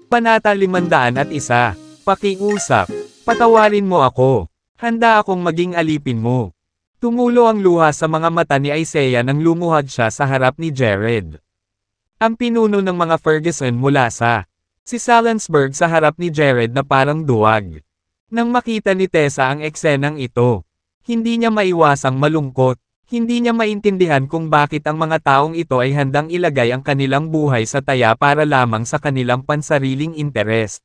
Panata 501. Pakiusap. Patawarin mo ako. Handa akong maging alipin mo. Tumulo ang luha sa mga mata ni Isaiah nang lumuhad siya sa harap ni Jared. Ang pinuno ng mga Ferguson mula sa si Salinsburg sa harap ni Jared na parang duwag. Nang makita ni Tessa ang eksenang ito, hindi niya maiwasang malungkot. Hindi niya maintindihan kung bakit ang mga taong ito ay handang ilagay ang kanilang buhay sa taya para lamang sa kanilang pansariling interes.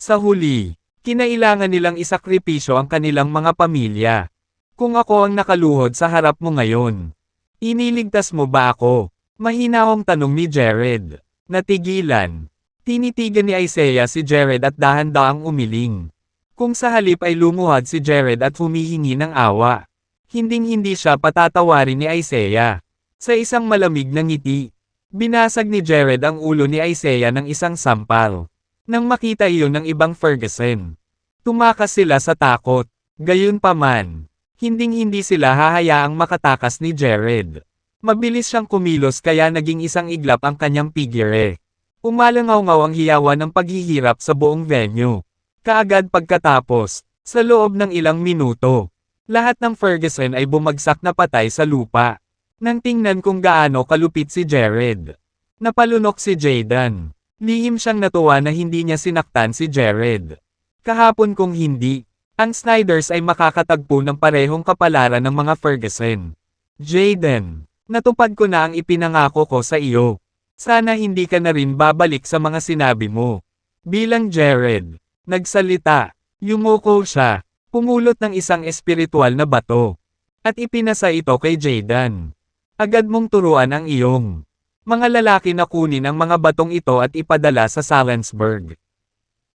Sa huli, kinailangan nilang isakripisyo ang kanilang mga pamilya. Kung ako ang nakaluhod sa harap mo ngayon, iniligtas mo ba ako? Mahinahong tanong ni Jared. Natigilan. Tinitigan ni Isaiah si Jared at dahan-daang umiling. Kung sa halip ay lumuhad si Jared at humihingi ng awa, hinding-hindi siya patatawarin ni Isaiah. Sa isang malamig na ngiti, binasag ni Jared ang ulo ni Isaiah ng isang sampal. Nang makita iyon ng ibang Ferguson, tumakas sila sa takot. Gayunpaman, hinding-hindi sila hahayaang makatakas ni Jared. Mabilis siyang kumilos kaya naging isang iglap ang kanyang pigire. Umalangaw-ngaw ang hiyawan ng paghihirap sa buong venue. Kaagad pagkatapos, sa loob ng ilang minuto, lahat ng Ferguson ay bumagsak na patay sa lupa. Nang tingnan kung gaano kalupit si Jared, napalunok si Jayden. Lihim siyang natuwa na hindi niya sinaktan si Jared. Kahapon kung hindi, ang Snyders ay makakatagpo ng parehong kapalaran ng mga Ferguson. Jayden, natupad ko na ang ipinangako ko sa iyo. Sana hindi ka na rin babalik sa mga sinabi mo. Bilang Jared, nagsalita, yumuko siya. Pumulot ng isang espiritual na bato. At ipinasa ito kay Jayden. Agad mong turuan ang iyong mga lalaki na kunin ang mga batong ito at ipadala sa Salinsburg.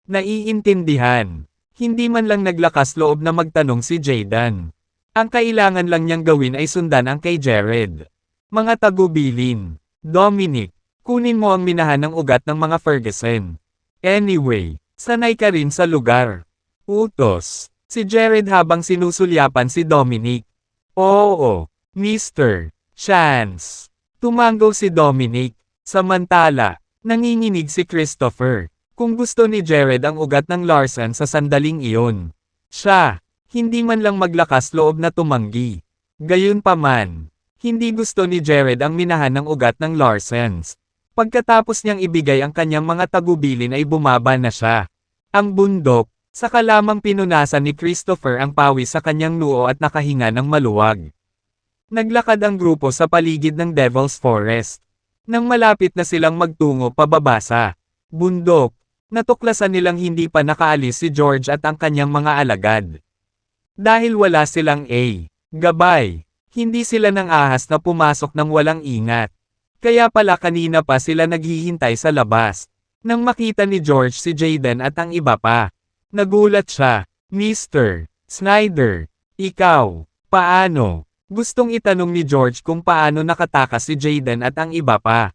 Naiintindihan. Hindi man lang naglakas loob na magtanong si Jayden. Ang kailangan lang niyang gawin ay sundan ang kay Jared. Mga tagubilin. Dominic, kunin mo ang minahan ng ugat ng mga Ferguson. Anyway, sanay ka rin sa lugar. Utos. Si Jared habang sinusulyapan si Dominic. Oo, Mr. Chance. Tumango si Dominic. Samantala, nanginginig si Christopher. Kung gusto ni Jared ang ugat ng Larson sa sandaling iyon, siya, hindi man lang maglakas loob na tumanggi. Gayunpaman, hindi gusto ni Jared ang minahan ng ugat ng Larsons. Pagkatapos niyang ibigay ang kanyang mga tagubilin ay bumaba na siya. Ang bundok. Saka lamang pinunasan ni Christopher ang pawis sa kanyang noo at nakahinga ng maluwag. Naglakad ang grupo sa paligid ng Devil's Forest. Nang malapit na silang magtungo pababa sa bundok, natuklasan nilang hindi pa nakaalis si George at ang kanyang mga alagad. Dahil wala silang gabay, hindi sila nang ahas na pumasok ng walang ingat. Kaya pala kanina pa sila naghihintay sa labas. Nang makita ni George si Jayden at ang iba pa, nagulat siya. Mr. Snyder, ikaw, paano? Gustong itanong ni George kung paano nakatakas si Jayden at ang iba pa.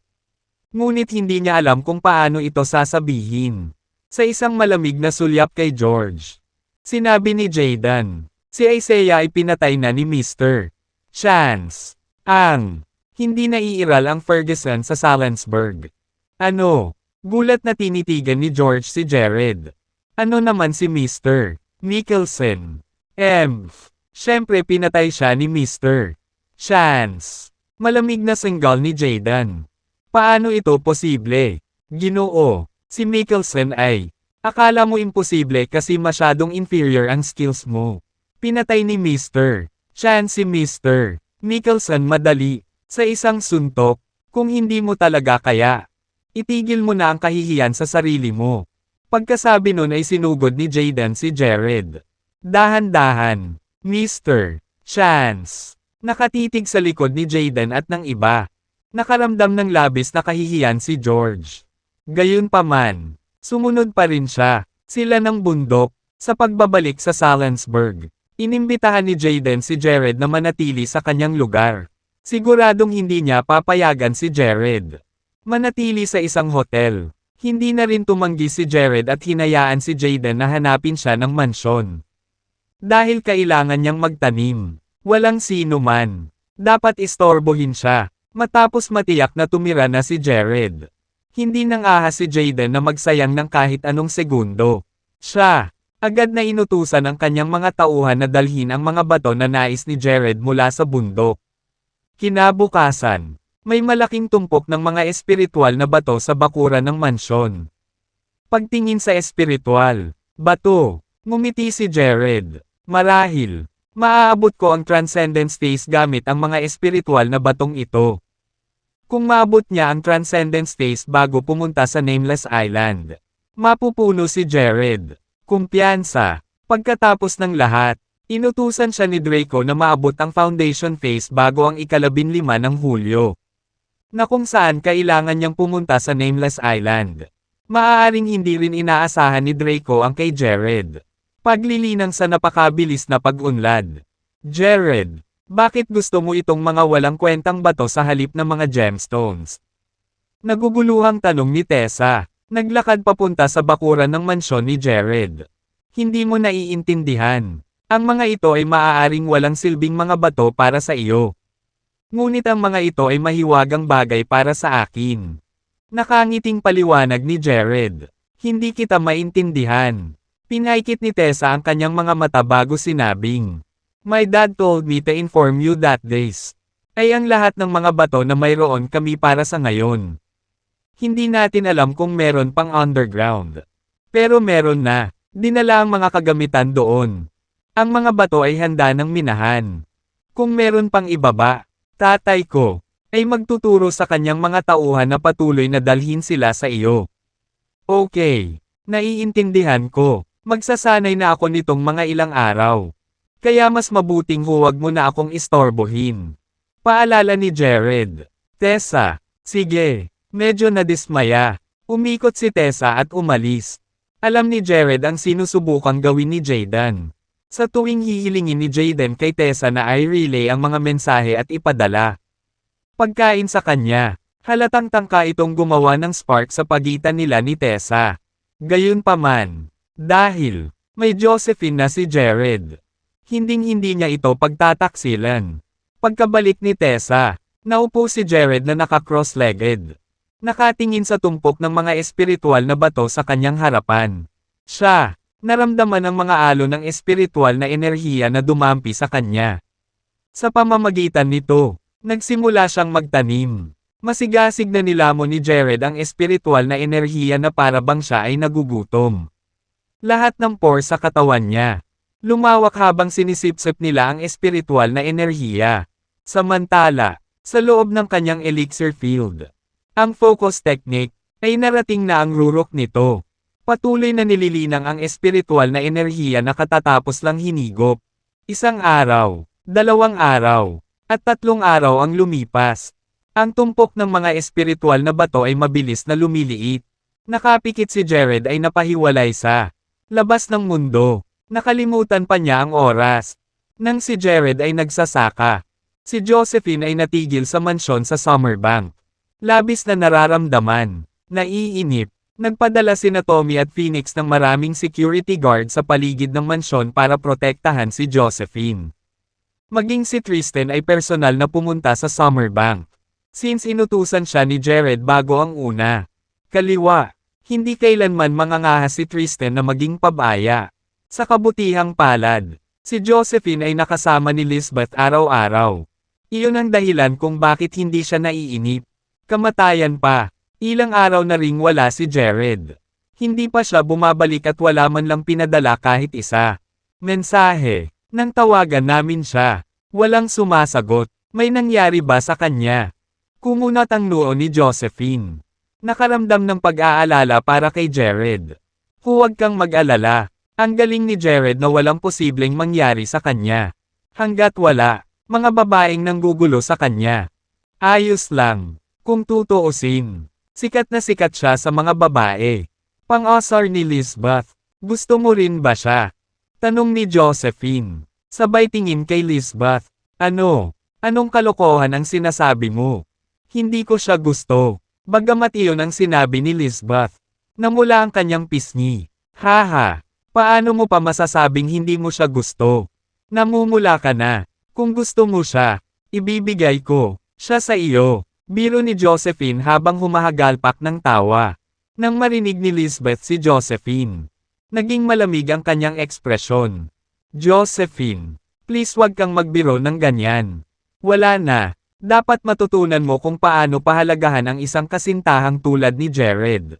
Ngunit hindi niya alam kung paano ito sasabihin. Sa isang malamig na sulyap kay George, sinabi ni Jayden, si Isaiah ay pinatay na ni Mr. Chance. Hindi naiiral ang Ferguson sa Salinsburg. Ano? Gulat na tinitigan ni George si Jared. Ano naman si Mr. Nicholson? Siyempre pinatay siya ni Mr. Chance. Malamig na singgal ni Jayden. Paano ito posible? Ginoo, si Nicholson ay, akala mo imposible kasi masyadong inferior ang skills mo. Pinatay ni Mr. Chance si Mr. Nicholson madali, sa isang suntok, kung hindi mo talaga kaya. Itigil mo na ang kahihiyan sa sarili mo. Pagkasabi nun ay sinugod ni Jayden si Jared. Dahan-dahan, Mr. Chance. Nakatitig sa likod ni Jayden at ng iba. Nakaramdam ng labis na kahihiyan si George. Gayunpaman, sumunod pa rin siya, sila ng bundok, sa pagbabalik sa Salinsburg. Inimbitahan ni Jayden si Jared na manatili sa kanyang lugar. Siguradong hindi niya papayagan si Jared manatili sa isang hotel. Hindi na rin tumanggi si Jared at hinayaan si Jayden na hanapin siya ng mansyon. Dahil kailangan niyang magtanim. Walang sino man. Dapat istorbohin siya. Matapos matiyak na tumira na si Jared. Hindi nang ahas si Jaden na magsayang ng kahit anong segundo. Siya, agad na inutusan ang kanyang mga tauhan na dalhin ang mga bato na nais ni Jared mula sa bundok. Kinabukasan, may malaking tumpok ng mga espiritual na bato sa bakuran ng mansyon. Pagtingin sa espiritual bato, ngumiti si Jared. Marahil, maaabot ko ang Transcendence Phase gamit ang mga espiritual na batong ito. Kung maabot niya ang Transcendence Phase bago pumunta sa Nameless Island, mapupuno si Jared. Kumpiyansa. Pagkatapos ng lahat, inutusan siya ni Draco na maabot ang Foundation Phase bago ang ika-15 ng Hulyo, na kung saan kailangan niyang pumunta sa Nameless Island. Maaaring hindi rin inaasahan ni Draco ang kay Jared. Paglilinang sa napakabilis na pag-unlad. Jared, bakit gusto mo itong mga walang kwentang bato sa halip ng mga gemstones? Naguguluhang tanong ni Tessa. Naglakad papunta sa bakuran ng mansyon ni Jared. Hindi mo naiintindihan. Ang mga ito ay maaaring walang silbing mga bato para sa iyo. Ngunit ang mga ito ay mahiwagang bagay para sa akin. Nakangiting paliwanag ni Jared. Hindi kita maintindihan. Pinaikit ni Tessa ang kanyang mga mata bago sinabing, "My dad told me to inform you that this ay ang lahat ng mga bato na mayroon kami para sa ngayon. Hindi natin alam kung meron pang underground. Pero meron na. Dinala ang mga kagamitan doon. Ang mga bato ay handa ng minahan. Kung meron pang ibaba, tatay ko ay magtuturo sa kanyang mga tauhan na patuloy na dalhin sila sa iyo." Okay, naiintindihan ko. Magsasanay na ako nitong mga ilang araw. Kaya mas mabuting huwag mo na akong istorbohin. Paalala ni Jared. Tessa, sige, medyo nadismaya. Umikot si Tessa at umalis. Alam ni Jared ang sinusubukang gawin ni Jaden. Sa tuwing hihilingin ni Jaden kay Tessa na ay relay ang mga mensahe at ipadala pagkain sa kanya, halatang tangka itong gumawa ng spark sa pagitan nila ni Tessa. Gayunpaman, dahil may Josephine na si Jared, hinding-hindi niya ito pagtataksilan. Pagkabalik ni Tessa, naupo si Jared na naka-cross-legged. Nakatingin sa tumpok ng mga espiritual na bato sa kanyang harapan. Siya, naramdaman ang mga alon ng espiritual na enerhiya na dumampi sa kanya. Sa pamamagitan nito, nagsimula siyang magtanim. Masigasig na nilamon ni Jared ang espiritual na enerhiya na para bang siya ay nagugutom. Lahat ng pore sa katawan niya lumawak habang sinisipsip nila ang espiritual na enerhiya. Samantala, sa loob ng kanyang elixir field, ang focus technique ay narating na ang rurok nito. Patuloy na nililinang ang espiritual na enerhiya na katatapos lang hinigop. 1 araw, 2 araw, at 3 araw ang lumipas. Ang tumpok ng mga espiritual na bato ay mabilis na lumiliit. Nakapikit si Jared ay napahiwalay sa labas ng mundo. Nakalimutan pa niya ang oras. Nang si Jared ay nagsasaka, si Josephine ay natigil sa mansyon sa Summerbank. Labis na nararamdaman, naiinip, nagpadala sina Tommy at Phoenix ng maraming security guard sa paligid ng mansyon para protektahan si Josephine. Maging si Tristan ay personal na pumunta sa Summerbank. Since inutusan siya ni Jared bago ang una. Kaliwa, hindi kailanman mangangahas si Tristan na maging pabaya. Sa kabutihang palad, si Josephine ay nakasama ni Lisbeth araw-araw. Iyon ang dahilan kung bakit hindi siya naiinip. Kamatayan pa, ilang araw na ring wala si Jared. Hindi pa siya bumabalik at wala man lang pinadala kahit isa. Mensahe, nang tawagan namin siya, walang sumasagot. May nangyari ba sa kanya? Kumunat ang noo ni Josephine. Nakaramdam ng pag-aalala para kay Jared. Huwag kang mag-alala. Ang galing ni Jared na walang posibleng mangyari sa kanya. Hanggat wala, mga babaeng nanggugulo sa kanya. Ayos lang. Kung tutuusin, sikat na sikat siya sa mga babae. Pang-asar ni Lisbeth. Gusto mo rin ba siya? Tanong ni Josephine. Sabay tingin kay Lisbeth. Ano? Anong kalokohan ang sinasabi mo? Hindi ko siya gusto. Bagamat iyon ang sinabi ni Lisbeth. Namula ang kanyang pisngi. Haha, paano mo pa masasabing hindi mo siya gusto? Namumula ka na. Kung gusto mo siya, ibibigay ko siya sa iyo. Biro ni Josephine habang humahagalpak ng tawa. Nang marinig ni Lisbeth si Josephine, naging malamig ang kanyang ekspresyon. Josephine, please wag kang magbiro ng ganyan. Wala na. Dapat matutunan mo kung paano pahalagahan ang isang kasintahang tulad ni Jared.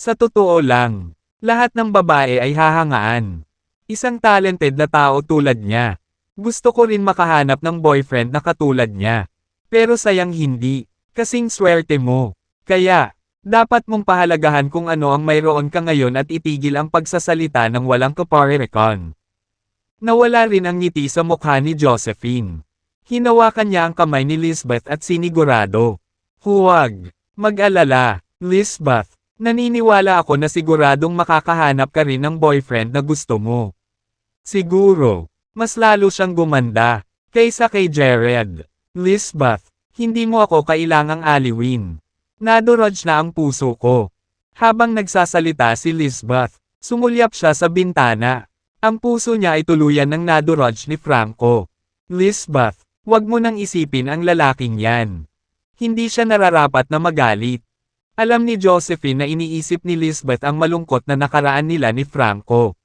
Sa totoo lang, lahat ng babae ay hahangaan. Isang talented na tao tulad niya. Gusto ko rin makahanap ng boyfriend na katulad niya. Pero sayang hindi, kasing swerte mo. Kaya, dapat mong pahalagahan kung ano ang mayroon ka ngayon at itigil ang pagsasalita ng walang kaparerekon. Nawala rin ang ngiti sa mukha ni Josephine. Hinawakan niya ang kamay ni Lisbeth at sinigurado. Huwag mag-alala, Lisbeth. Naniniwala ako na siguradong makakahanap ka rin ng boyfriend na gusto mo. Siguro, mas lalo siyang gumanda kaysa kay Jared. Lisbeth, hindi mo ako kailangang aliwin. Nadurog na ang puso ko. Habang nagsasalita si Lisbeth, sumulyap siya sa bintana. Ang puso niya ay tuluyan ng nadurog ni Franco. Lisbeth, wag mo nang isipin ang lalaking yan. Hindi siya nararapat na magalit. Alam ni Josephine na iniisip ni Lisbeth ang malungkot na nakaraan nila ni Franco.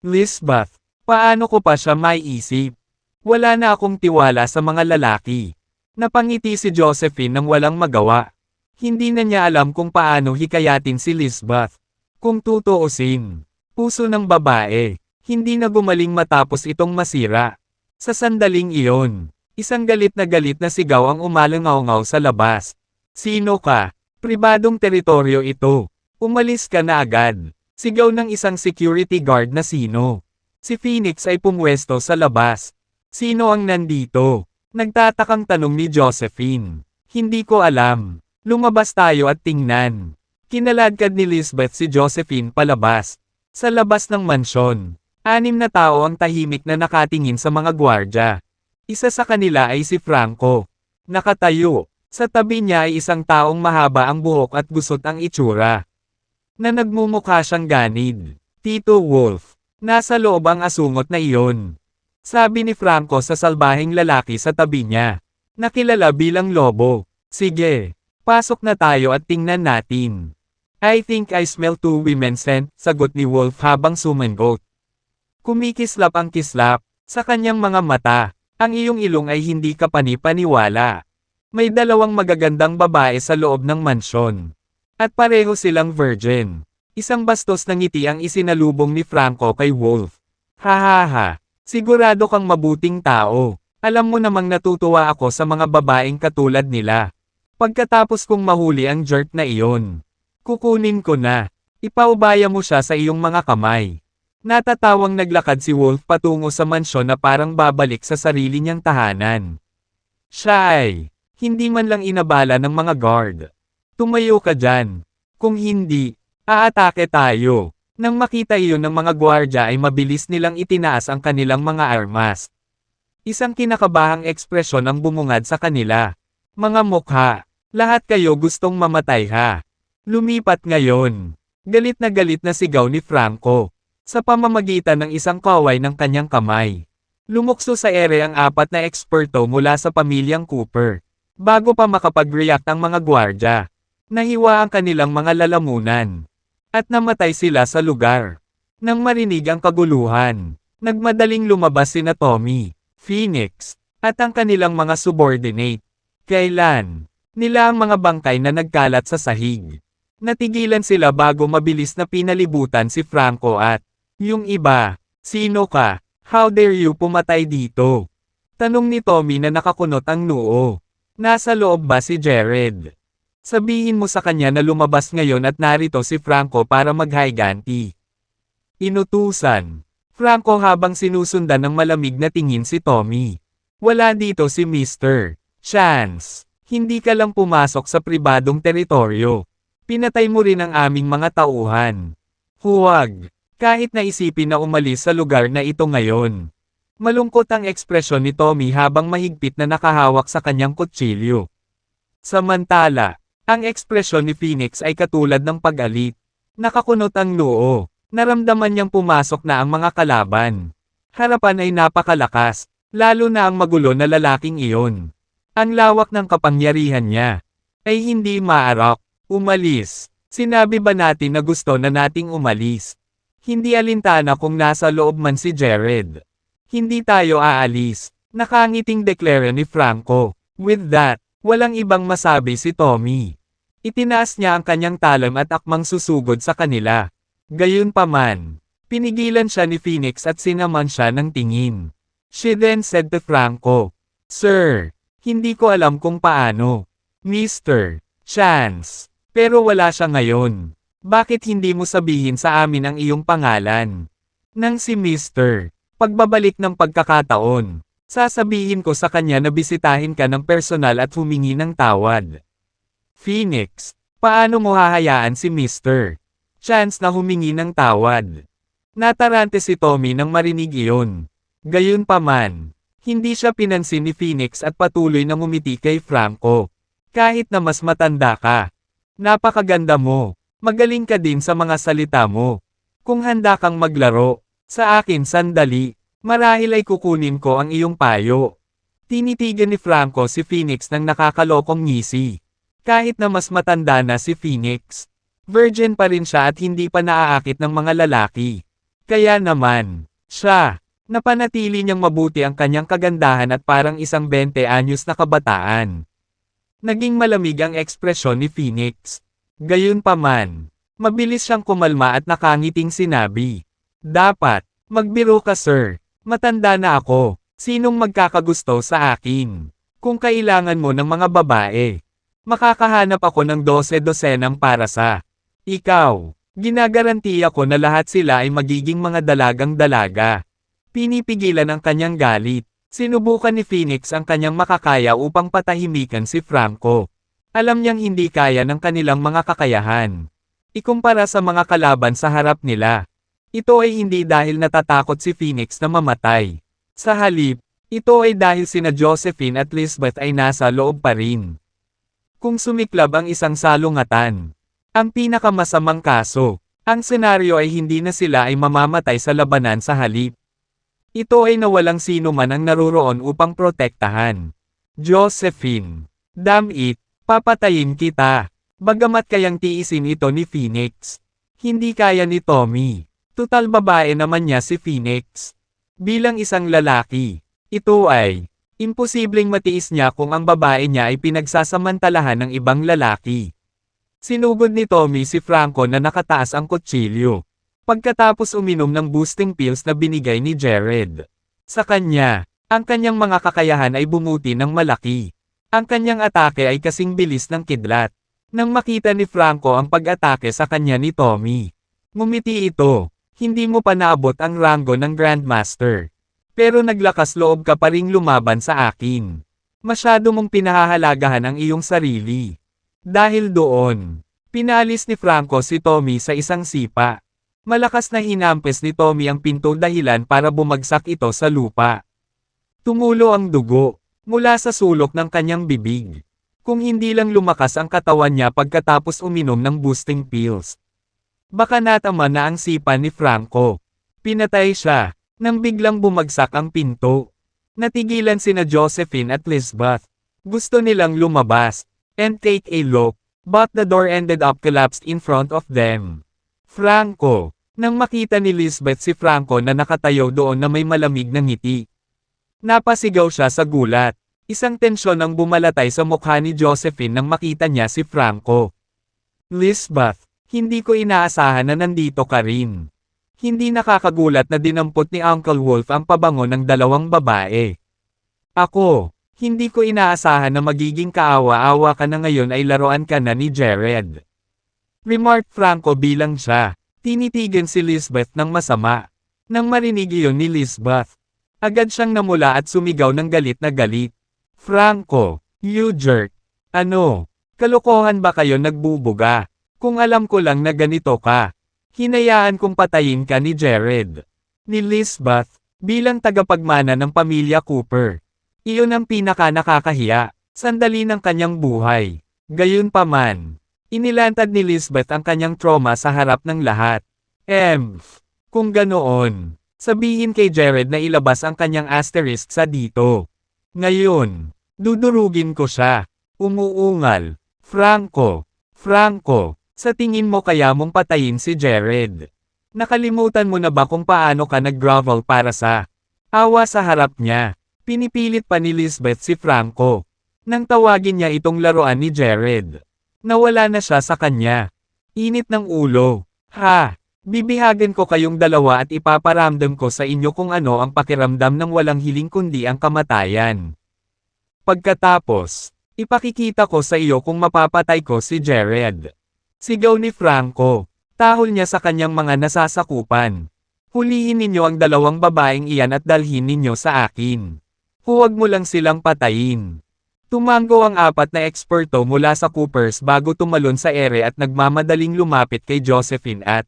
Lisbeth, paano ko pa siya maiisip? Wala na akong tiwala sa mga lalaki. Napangiti si Josephine nang walang magawa. Hindi na niya alam kung paano hikayatin si Lisbeth. Kung tutuusin, puso ng babae, hindi na gumaling matapos itong masira. Sa sandaling iyon, isang galit na sigaw ang umalangaw-ngaw sa labas. Sino ka? Pribadong teritoryo ito. Umalis ka na agad. Sigaw ng isang security guard na sino. Si Phoenix ay pumwesto sa labas. Sino ang nandito? Nagtatakang tanong ni Josephine. Hindi ko alam. Lumabas tayo at tingnan. Kinaladkad ni Lisbeth si Josephine palabas. Sa labas ng mansyon, 6 na tao ang tahimik na nakatingin sa mga gwardya. Isa sa kanila ay si Franco. Nakatayo. Sa tabi niya ay isang taong mahaba ang buhok at gusot ang itsura. Na nagmumukha siyang ganid. Tito Wolf. Nasa loob ang asungot na iyon. Sabi ni Franco sa salbaheng lalaki sa tabi niya. Nakilala bilang Lobo. Sige, pasok na tayo at tingnan natin. I think I smell 2 women scent, sagot ni Wolf habang sumangot. Kumikislap ang kislap sa kanyang mga mata. Ang iyong ilong ay hindi ka panipaniwala. May 2 magagandang babae sa loob ng mansyon. At pareho silang virgin. Isang bastos na ngiti ang isinalubong ni Franco kay Wolf. Hahaha, sigurado kang mabuting tao. Alam mo namang natutuwa ako sa mga babaeng katulad nila. Pagkatapos kong mahuli ang jerk na iyon, kukunin ko na. Ipaubaya mo siya sa iyong mga kamay. Natatawang naglakad si Wolf patungo sa mansyon na parang babalik sa sarili niyang tahanan. Siya ay hindi man lang inabala ng mga guard. Tumayo ka dyan. Kung hindi, aatake tayo. Nang makita iyon ng mga gwardya ay mabilis nilang itinaas ang kanilang mga armas. Isang kinakabahang ekspresyon ang bumungad sa kanila. Mga mukha, lahat kayo gustong mamatay ha. Lumipat ngayon. Galit na sigaw ni Franco. Sa pamamagitan ng isang kaway ng kanyang kamay. Lumukso sa ere ang 4 na eksperto mula sa pamilyang Cooper. Bago pa makapag-react ang mga gwardya, nahiwa ang kanilang mga lalamunan. At namatay sila sa lugar. Nang marinig ang kaguluhan, nagmadaling lumabas sina Tommy, Phoenix, at ang kanilang mga subordinate. Kailan nila ang mga bangkay na nagkalat sa sahig. Natigilan sila bago mabilis na pinalibutan si Franco at yung iba. Sino ka? How dare you pumatay dito? Tanong ni Tommy na nakakunot ang noo. Nasa loob ba si Jared? Sabihin mo sa kanya na lumabas ngayon at narito si Franco para maghiganti. Inutusan. Franco habang sinusundan ng malamig na tingin si Tommy. Wala dito si Mr. Chance. Hindi ka lang pumasok sa pribadong teritoryo. Pinatay mo rin ang aming mga tauhan. Huwag. Kahit naisipin na umalis sa lugar na ito ngayon. Malungkot ang ekspresyon ni Tommy habang mahigpit na nakahawak sa kanyang kutsilyo. Samantala, ang ekspresyon ni Phoenix ay katulad ng pag-alit. Nakakunot ang noo. Naramdaman niyang pumasok na ang mga kalaban. Harapan ay napakalakas, lalo na ang magulo na lalaking iyon. Ang lawak ng kapangyarihan niya ay hindi maarok. Umalis. Sinabi ba natin na gusto na nating umalis? Hindi alintana kung nasa loob man si Jared. Hindi tayo aalis. Nakangiting deklara ni Franco. With that, walang ibang masabi si Tommy. Itinaas niya ang kanyang talam at akmang susugod sa kanila. Gayunpaman, pinigilan siya ni Phoenix at sinaman siya ng tingin. She then said to Franco, "Sir, hindi ko alam kung paano. Mr. Chance. Pero wala siya ngayon. Bakit hindi mo sabihin sa amin ang iyong pangalan?" Nang si Mr. Pagbabalik ng pagkakataon, sasabihin ko sa kanya na bisitahin ka ng personal at humingi ng tawad. Phoenix, paano mo hahayaan si Mr. Chance na humingi ng tawad? Natarante si Tommy nang marinig iyon. Gayunpaman, hindi siya pinansin ni Phoenix at patuloy na ngumiti kay Franco. Kahit na mas matanda ka. Napakaganda mo. Magaling ka din sa mga salita mo. Kung handa kang maglaro, sa akin sandali, marahil ay kukunin ko ang iyong payo. Tinitigan ni Franco si Phoenix ng nakakalokong ngisi. Kahit na mas matanda na si Phoenix, virgin pa rin siya at hindi pa naaakit ng mga lalaki. Kaya naman, siya, napanatili niyang mabuti ang kanyang kagandahan at parang isang 20 anyos na kabataan. Naging malamig ang ekspresyon ni Phoenix. Gayunpaman, mabilis siyang kumalma at nakangiting sinabi, "Dapat, magbiro ka sir, matanda na ako, sinong magkakagusto sa akin? Kung kailangan mo ng mga babae, makakahanap ako ng 12 para sa ikaw. Ginagarantiya ko na lahat sila ay magiging mga dalagang-dalaga." Pinipigilan ang kanyang galit. Sinubukan ni Phoenix ang kanyang makakaya upang patahimikan si Franco. Alam niyang hindi kaya ng kanilang mga kakayahan. Ikumpara sa mga kalaban sa harap nila. Ito ay hindi dahil natatakot si Phoenix na mamatay. Sa halip, ito ay dahil sina Josephine at Lisbeth ay nasa loob pa rin. Kung sumiklab ang isang salungatan, ang pinakamasamang kaso, ang senaryo ay hindi na sila ay mamamatay sa labanan sa halip. Ito ay nawalang sino man ang naruroon upang protektahan. Josephine, damn it, papatayin kita. Bagamat kayang tiisin ito ni Phoenix, hindi kaya ni Tommy. Tutal babae naman niya si Phoenix. Bilang isang lalaki, ito ay imposibleng matiis niya kung ang babae niya ay pinagsasamantalahan ng ibang lalaki. Sinugod ni Tommy si Franco na nakataas ang kutsilyo. Pagkatapos uminom ng boosting pills na binigay ni Jared. Sa kanya, ang kanyang mga kakayahan ay bumuti ng malaki. Ang kanyang atake ay kasing bilis ng kidlat. Nang makita ni Franco ang pag-atake sa kanya ni Tommy, ngumiti ito. Hindi mo pa naabot ang ranggo ng Grandmaster. Pero naglakas loob ka pa ring lumaban sa akin. Masyado mong pinahahalagahan ang iyong sarili. Dahil doon, pinalis ni Franco si Tommy sa isang sipa. Malakas na hinampes ni Tommy ang pinto dahilan para bumagsak ito sa lupa. Tumulo ang dugo mula sa sulok ng kanyang bibig. Kung hindi lang lumakas ang katawan niya pagkatapos uminom ng boosting pills, baka natama na ang sipa ni Franco. Pinatay siya nang biglang bumagsak ang pinto. Natigilan sina Josephine at Lisbeth. Gusto nilang lumabas and take a look, but the door ended up collapsed in front of them. Franco, nang makita ni Lisbeth si Franco na nakatayo doon na may malamig na ngiti, napasigaw siya sa gulat. Isang tensyon ang bumalatay sa mukha ni Josephine nang makita niya si Franco. Lisbeth, hindi ko inaasahan na nandito ka rin. Hindi nakakagulat na dinampot ni Uncle Wolf ang pabango ng dalawang babae. Ako, hindi ko inaasahan na magiging kaawa-awa ka na ngayon ay laruan ka na ni Jared. Remarked Franco bilang siya. Tinitigan si Lisbeth ng masama. Nang marinig iyon ni Lisbeth, agad siyang namula at sumigaw ng galit na galit. Franco, you jerk. Ano? Kalokohan ba kayo nagbubuga? Kung alam ko lang na ganito ka, hinayaan kong patayin ka ni Jared. Ni Lisbeth, bilang tagapagmana ng pamilya Cooper. Iyon ang pinaka-nakakahiya, sandali ng kanyang buhay. Gayunpaman, inilantad ni Lisbeth ang kanyang trauma sa harap ng lahat. Kung ganoon, sabihin kay Jared na ilabas ang kanyang asterisk sa dito. Ngayon, Dudurugin ko siya. Umuungal. Franco. Franco, sa tingin mo kaya mong patayin si Jared? Nakalimutan mo na ba kung paano ka nag-grovel para sa awa sa harap niya? Pinipilit pa ni Lisbeth si Franco. Nang tawagin niya itong laruan ni Jared. Nawala na siya sa kanya. Init ng ulo. Ha! Bibihagan ko kayong dalawa at ipaparamdam ko sa inyo kung ano ang pakiramdam ng walang hiling kundi ang kamatayan. Pagkatapos, ipakikita ko sa iyo kung mapapatay ko si Jared. Sigaw ni Franco. Tahol niya sa kanyang mga nasasakupan. Hulihin ninyo ang dalawang babaeng iyan at dalhin ninyo sa akin. Huwag mo lang silang patayin. Tumango ang apat na eksperto mula sa Coopers bago tumalon sa ere at nagmamadaling lumapit kay Josephine at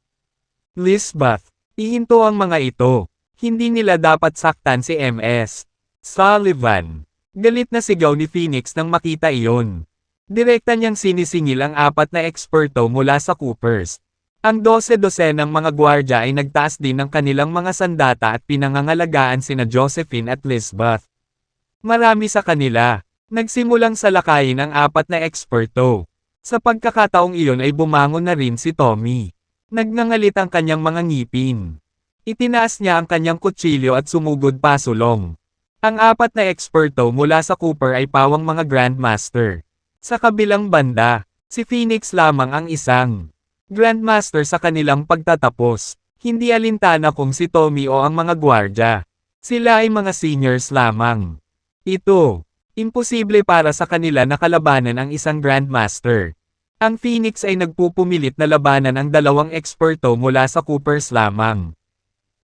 Lisbeth. Ihinto ang mga ito. Hindi nila dapat saktan si MS Sullivan. Galit na sigaw ni Phoenix nang makita iyon. Direkta niyang sinisingil ang apat na eksperto mula sa Coopers. Ang 12-dosenang mga gwardya ay nagtaas din ng kanilang mga sandata at pinangangalagaan sina Josephine at Lisbeth. Marami sa kanila. Nagsimulang salakayin ang apat na eksperto. Sa pagkakataong iyon ay bumangon na rin si Tommy. Nagngangalit ang kanyang mga ngipin. Itinaas niya ang kanyang kutsilyo at sumugod pasulong. Ang apat na eksperto mula sa Cooper ay pawang mga Grandmaster. Sa kabilang banda, si Phoenix lamang ang isang Grandmaster sa kanilang pagtatapos. Hindi alintana kung si Tommy o ang mga gwardya. Sila ay mga seniors lamang. Ito. Imposible para sa kanila na kalabanan ang isang Grandmaster. Ang Phoenix ay nagpupumilit na labanan ang dalawang eksperto mula sa Coopers lamang.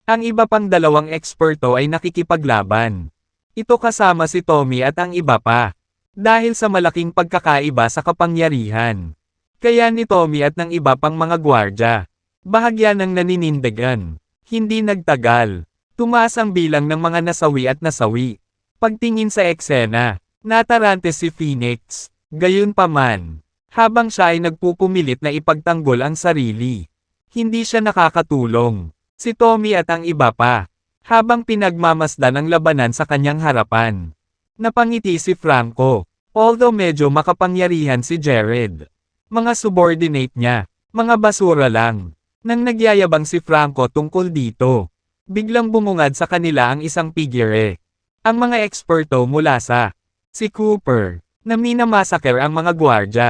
Ang iba pang dalawang eksperto ay nakikipaglaban. Ito kasama si Tommy at ang iba pa. Dahil sa malaking pagkakaiba sa kapangyarihan. Kaya ni Tommy at ng iba pang mga gwardya. Bahagya ng naninindigan. Hindi nagtagal. Tumaas ang bilang ng mga nasawi at nasawi. Pagtingin sa eksena, natarante si Phoenix. Gayunpaman, habang siya ay nagpupumilit na ipagtanggol ang sarili. Hindi siya nakakatulong. Si Tommy at ang iba pa, habang pinagmamasdan ang labanan sa kanyang harapan. Napangiti si Franco, although medyo makapangyarihan si Jared. Mga subordinate niya, mga basura lang. Nang nagyayabang si Franco tungkol dito, biglang bumungad sa kanila ang isang figure. Ang mga eksperto mula sa si Cooper, na minamasaker ang mga gwardya,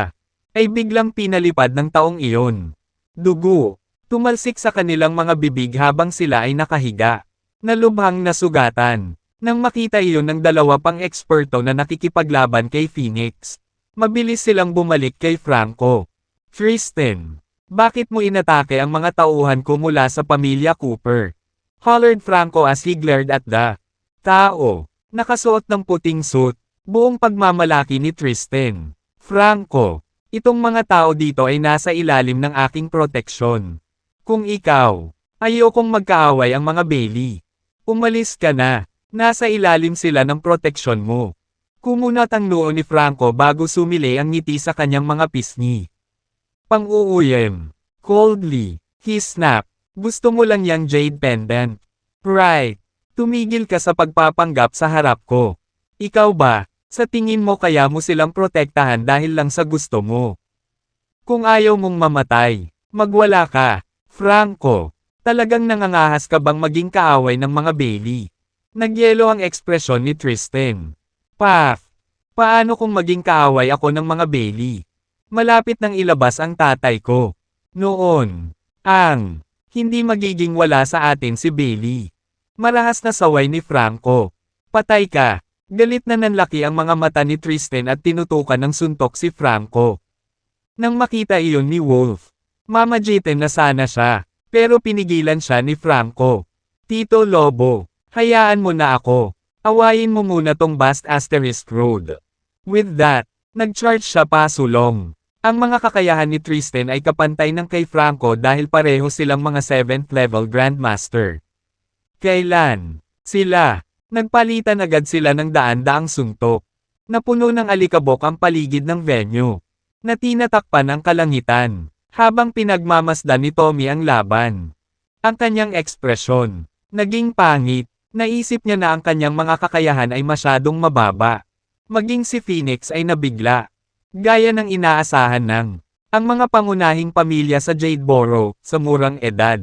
ay biglang pinalipad ng taong iyon. Dugo, tumalsik sa kanilang mga bibig habang sila ay nakahiga. Nalubhang nasugatan. Nang makita iyon ng dalawa pang eksperto na nakikipaglaban kay Phoenix, mabilis silang bumalik kay Franco. Tristan, bakit mo inatake ang mga tauhan ko mula sa pamilya Cooper? Hollered Franco as he glared at the tao, nakasuot ng puting suit, buong pagmamalaki ni Tristan. Franco, itong mga tao dito ay nasa ilalim ng aking proteksyon. Kung ikaw, ayokong magkaaway ang mga Bailey. Umalis ka na, nasa ilalim sila ng proteksyon mo. Kumunat ang noo ni Franco bago sumili ang ngiti sa kanyang mga pisngi. Pang-uuyem. Coldly, he snapped, gusto mo lang yang jade pendant. Right. Tumigil ka sa pagpapanggap sa harap ko. Ikaw ba, sa tingin mo kaya mo silang protektahan dahil lang sa gusto mo? Kung ayaw mong mamatay, magwala ka. Franco, talagang nangangahas ka bang maging kaaway ng mga Bailey? Nagyelo ang ekspresyon ni Tristan. Paf! Paano kung maging kaaway ako ng mga Bailey? Malapit nang ilabas ang tatay ko. Noon, hindi magiging wala sa atin si Bailey. Marahas na saway ni Franco. Patay ka. Galit na nanlaki ang mga mata ni Tristan at tinutukan ng suntok si Franco. Nang makita iyon ni Wolf, mamajitin na sana siya, pero pinigilan siya ni Franco. Tito Lobo, hayaan mo na ako. Awayin mo muna tong Bast Asterisk Road. With that, nag-charge siya pasulong. Ang mga kakayahan ni Tristan ay kapantay ng kay Franco dahil pareho silang mga 7th level Grandmaster. Kailan? Sila. Nagpalitan agad sila ng daan-daang suntok. Napuno ng alikabok ang paligid ng venue. Na tinatakpan ang kalangitan. Habang pinagmamasdan ni Tommy ang laban. Ang kanyang ekspresyon. Naging pangit. Naisip niya na ang kanyang mga kakayahan ay masyadong mababa. Maging si Phoenix ay nabigla. Gaya ng inaasahan ng ang mga pangunahing pamilya sa Jadeboro, sa murang edad.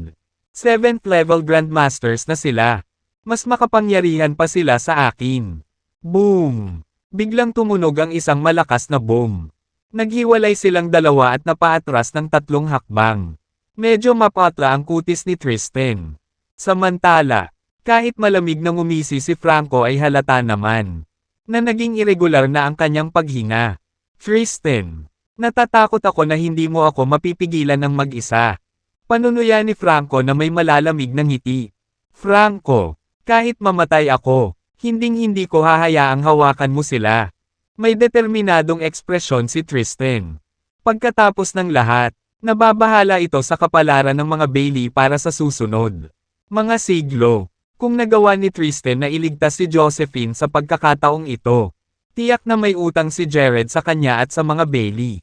7th level Grandmasters na sila. Mas makapangyarihan pa sila sa akin. Boom! Biglang tumunog ang isang malakas na boom. Naghiwalay silang dalawa at napaatras ng 3 hakbang. Medyo mapatla ang kutis ni Tristan. Samantala, kahit malamig na ngumisi si Franco ay halata naman na naging irregular na ang kanyang paghinga. Tristan, natatakot ako na hindi mo ako mapipigilan ng mag-isa. Panunuya ni Franco na may malalamig na ngiti. Franco, kahit mamatay ako, hinding-hindi ko hahayaang hawakan mo sila. May determinadong ekspresyon si Tristan. Pagkatapos ng lahat, nababahala ito sa kapalaran ng mga Bailey para sa susunod mga siglo. Kung nagawa ni Tristan na iligtas si Josephine sa pagkakataong ito, tiyak na may utang si Jared sa kanya at sa mga Bailey.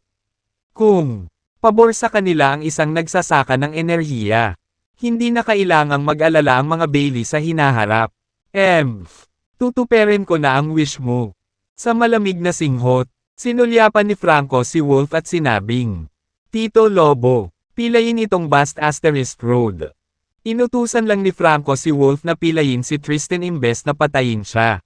Kung pabor sa kanila ang isang nagsasaka ng enerhiya, hindi na kailangang mag-alala ang mga Bailey sa hinaharap. Tutuperin ko na ang wish mo. Sa malamig na singhot, sinulyapan ni Franco si Wolf at sinabing, Tito Lobo, pilayin itong Bast Asterisk Road. Inutusan lang ni Franco si Wolf na pilayin si Tristan imbes na patayin siya.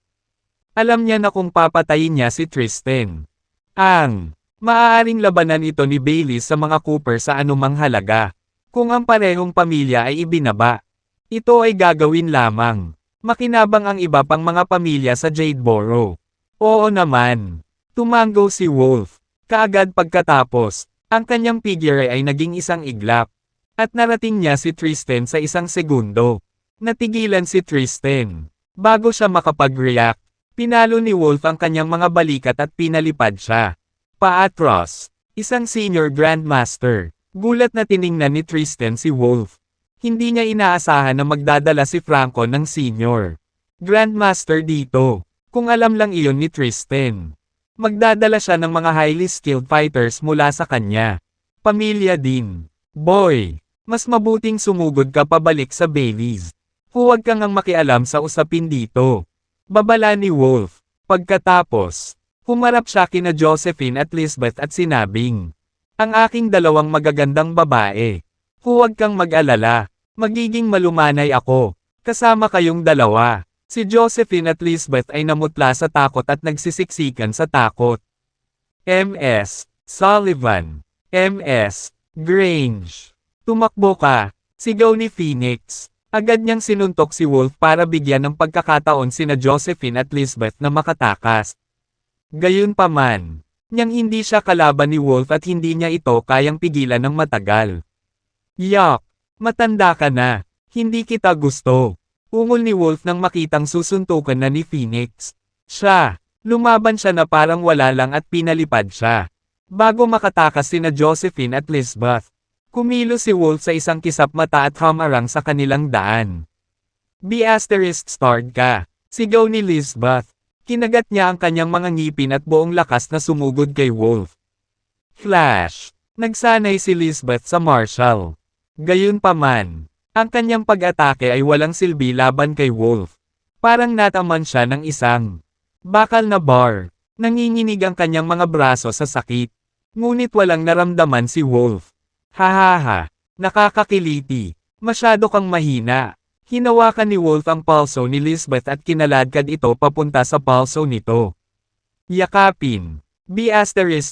Alam niya na kung papatayin niya si Tristan, ang maaaring labanan ito ni Bailey sa mga Cooper sa anumang halaga. Kung ang parehong pamilya ay ibinaba, ito ay gagawin lamang. Makinabang ang iba pang mga pamilya sa Jadeboro. Oo naman. Tumango si Wolf. Kaagad pagkatapos, ang kanyang figure ay naging isang iglap. At narating niya si Tristan sa isang segundo. Natigilan si Tristan. Bago siya makapag-react, pinalo ni Wolf ang kanyang mga balikat at pinalipad siya. Paatros, isang senior grandmaster. Gulat na tiningnan ni Tristan si Wolf. Hindi niya inaasahan na magdadala si Franco ng senior grandmaster dito. Kung alam lang iyon ni Tristan, magdadala siya ng mga highly skilled fighters mula sa kanya. Pamilya din. Boy, mas mabuting sumugod ka pabalik sa Baileys. Huwag kang ang makialam sa usapin dito. Babala ni Wolf. Pagkatapos, humarap siya kina Josephine at Lisbeth at sinabing, ang aking dalawang magagandang babae. Huwag kang mag-alala. Magiging malumanay ako. Kasama kayong dalawa. Si Josephine at Lisbeth ay namutla sa takot at nagsisiksikan sa takot. M.S. Sullivan. M.S. Grange. Tumakbo ka. Sigaw ni Phoenix. Agad niyang sinuntok si Wolf para bigyan ng pagkakataon sina Josephine at Lisbeth na makatakas. Gayunpaman, niyang hindi siya kalaban ni Wolf at hindi niya ito kayang pigilan ng matagal. Yak! Matanda ka na. Hindi kita gusto. Ungol ni Wolf nang makitang susuntukan na ni Phoenix. Lumaban siya na parang wala lang at pinalipad siya. Bago makatakas sina Josephine at Lisbeth, kumilo si Wolf sa isang kisap mata at hamarang sa kanilang daan. Starred ka. Sigaw ni Lisbeth. Kinagat niya ang kanyang mga ngipin at buong lakas na sumugod kay Wolf. Flash! Nagsanay si Lisbeth sa martial. Gayunpaman, ang kanyang pag-atake ay walang silbi laban kay Wolf. Parang nataman siya ng isang bakal na bar. Nanginginig ang kanyang mga braso sa sakit. Ngunit walang naramdaman si Wolf. Hahaha, nakakakiliti. Masyado kang mahina. Hinawakan ni Wolf ang palso ni Lisbeth at kinaladkad ito papunta sa palso nito. Yakapin.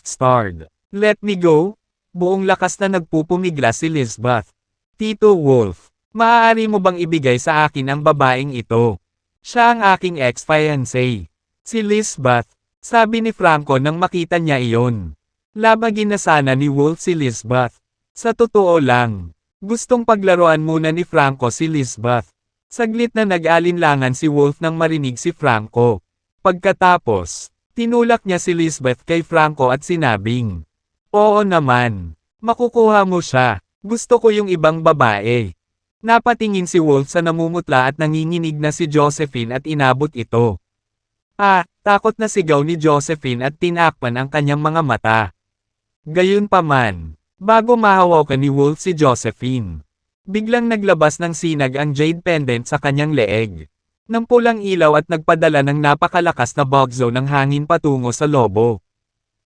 Starred. Let me go? Buong lakas na nagpupumigla si Lisbeth. Tito Wolf, maaari mo bang ibigay sa akin ang babaeng ito? Siya ang aking ex-fiancé. Si Lisbeth, sabi ni Franco nang makita niya iyon. Labagin na sana ni Wolf si Lisbeth. Sa totoo lang, gustong paglaruan muna ni Franco si Lisbeth. Saglit na nag-alinlangan si Wolf nang marinig si Franco. Pagkatapos, tinulak niya si Lisbeth kay Franco at sinabing, oo naman, makukuha mo siya. Gusto ko yung ibang babae. Napatingin si Wolf sa namumutla at nanginginig na si Josephine at inabot ito. Takot na sigaw ni Josephine at tinakpan ang kanyang mga mata. Gayunpaman, bago mahawakan ni Wolf si Josephine, biglang naglabas ng sinag ang jade pendant sa kanyang leeg. ng pulang ilaw at nagpadala ng napakalakas na bugzo ng hangin patungo sa lobo.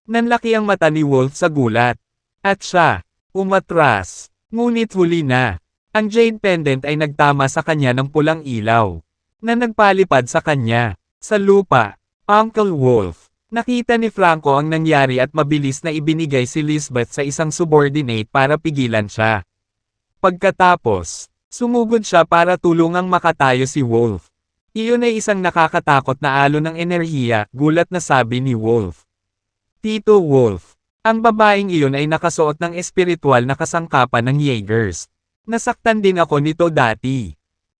Nanlaki ang mata ni Wolf sa gulat. At siya, umatras. Ngunit huli na. Ang jade pendant ay nagtama sa kanya ng pulang ilaw, na nagpalipad sa kanya. Sa lupa, Uncle Wolf. Nakita ni Franco ang nangyari at mabilis na ibinigay si Lisbeth sa isang subordinate para pigilan siya. Pagkatapos, sumugod siya para tulungang makatayo si Wolf. Iyon ay isang nakakatakot na alon ng enerhiya, gulat na sabi ni Wolf. Tito Wolf, ang babaeng iyon ay nakasuot ng espiritual na kasangkapan ng Jaegers. Nasaktan din ako nito dati.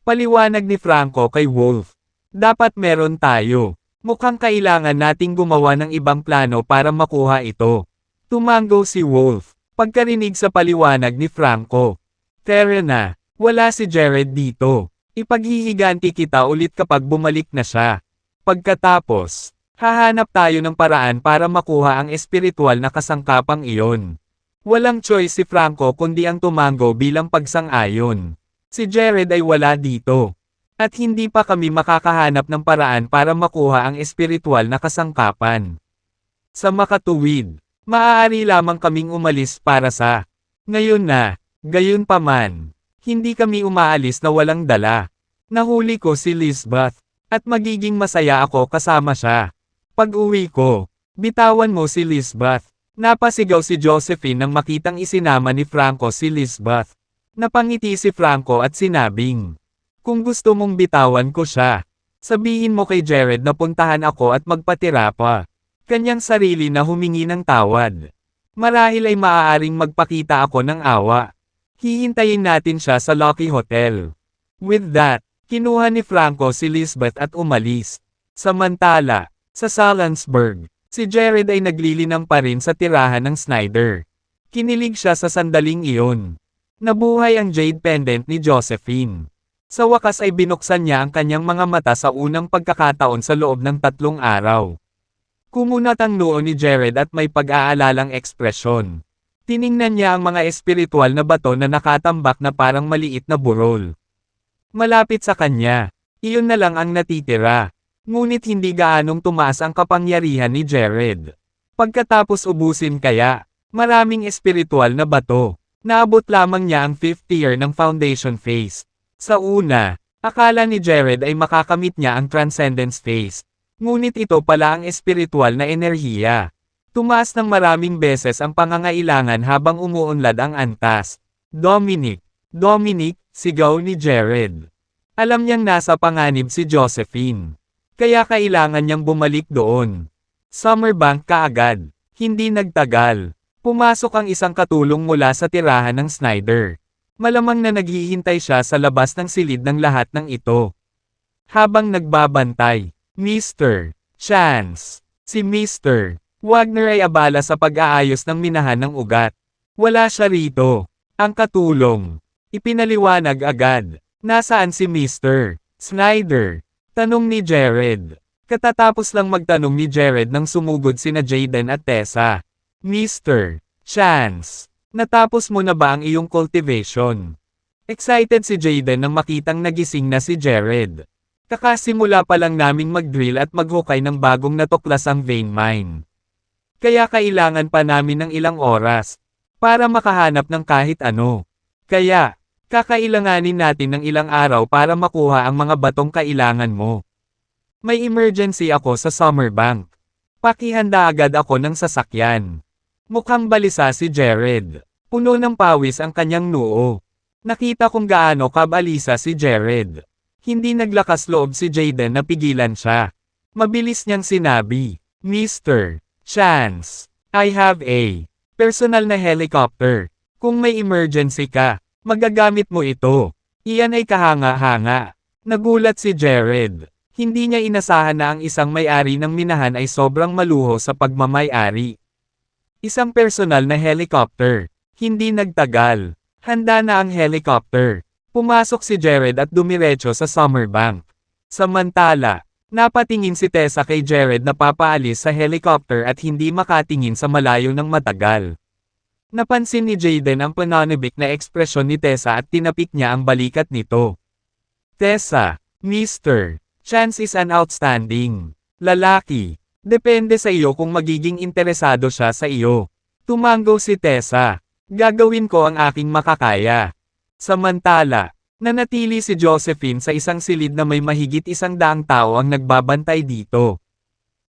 Paliwanag ni Franco kay Wolf. Dapat meron tayo. Mukhang kailangan nating gumawa ng ibang plano para makuha ito. Tumango si Wolf, pagkarinig sa paliwanag ni Franco. Tara na, wala si Jared dito. Ipaghihiganti kita ulit kapag bumalik na siya. Pagkatapos, hahanap tayo ng paraan para makuha ang espiritual na kasangkapang iyon. Walang choice si Franco kundi ang tumango bilang pagsang-ayon. Si Jared ay wala dito. At hindi pa kami makakahanap ng paraan para makuha ang espiritual na kasangkapan. Sa makatuwid, maaari lamang kaming umalis para sa ngayon na, gayunpaman, hindi kami umaalis na walang dala. Nahuli ko si Lisbeth, at magiging masaya ako kasama siya. Pag-uwi ko, bitawan mo si Lisbeth. Napasigaw si Josephine nang makitang isinama ni Franco si Lisbeth. Napangiti si Franco at sinabing, kung gusto mong bitawan ko siya, sabihin mo kay Jared na puntahan ako at magpatira pa. Kanyang sarili na humingi ng tawad. Marahil ay maaaring magpakita ako ng awa. Hihintayin natin siya sa Lucky Hotel. With that, kinuha ni Franco si Lisbeth at umalis. Samantala, sa Salinsburg, si Jared ay naglilinang pa rin sa tirahan ng Snyder. Kinilig siya sa sandaling iyon. Nabuhay ang jade pendant ni Josephine. Sa wakas ay binuksan niya ang kanyang mga mata sa unang pagkakataon sa loob ng 3 araw. Kumunat ang noo ni Jared at may pag-aalalang ekspresyon. Tiningnan niya ang mga espiritual na bato na nakatambak na parang maliit na burol. Malapit sa kanya, iyon na lang ang natitira. Ngunit hindi gaanong tumaas ang kapangyarihan ni Jared. Pagkatapos ubusin kaya, maraming espiritual na bato. Naabot lamang niya ang 5th year ng foundation phase. Sa una, akala ni Jared ay makakamit niya ang transcendence phase. Ngunit ito pala ang espiritual na enerhiya. Tumaas ng maraming beses ang pangangailangan habang umuunlad ang antas. Dominic, sigaw ni Jared. Alam niyang nasa panganib si Josephine. Kaya kailangan niyang bumalik doon. Summerbank kaagad. Hindi nagtagal. Pumasok ang isang katulong mula sa tirahan ng Snyder. Malamang na naghihintay siya sa labas ng silid ng lahat ng ito. Habang nagbabantay, Mr. Chance, si Mr. Wagner ay abala sa pag-aayos ng minahan ng ugat. Wala siya rito. Ang katulong. Ipinaliwanag agad. Nasaan si Mr. Snyder? Tanong ni Jared. Katatapos lang magtanong ni Jared nang sumugod sina Jaden at Tessa. Mr. Chance. Natapos mo na ba ang iyong cultivation? Excited si Jaden nang makitang nagising na si Jared. Kakasimula pa lang naming mag-drill at maghukay ng bagong natuklasang vein mine. Kaya kailangan pa namin ng ilang oras para makahanap ng kahit ano. Kaya, kakailanganin natin ng ilang araw para makuha ang mga batong kailangan mo. May emergency ako sa Summerbank. Pakihanda agad ako ng sasakyan. Mukhang balisa si Jared. Puno ng pawis ang kanyang noo. Nakita kung gaano kabalisa si Jared. Hindi naglakas loob si Jaden na pigilan siya. Mabilis niyang sinabi, Mr. Chance, I have a personal na helicopter. Kung may emergency ka, magagamit mo ito. Iyan ay kahanga-hanga. Nagulat si Jared. Hindi niya inasahan na ang isang may-ari ng minahan ay sobrang maluho sa pagmamay-ari. Isang personal na helicopter. Hindi nagtagal. Handa na ang helicopter. Pumasok si Jared at dumiretso sa Summerbank. Samantala, napatingin si Tessa kay Jared na papaalis sa helicopter at hindi makatingin sa malayo ng matagal. Napansin ni Jaden ang pananabik na ekspresyon ni Tessa at tinapik niya ang balikat nito. Tessa, Mr. Chance is an outstanding lalaki. Depende sa iyo kung magiging interesado siya sa iyo. Tumango si Tessa. Gagawin ko ang aking makakaya. Samantala, nanatili si Josephine sa isang silid na may mahigit 100 tao ang nagbabantay dito.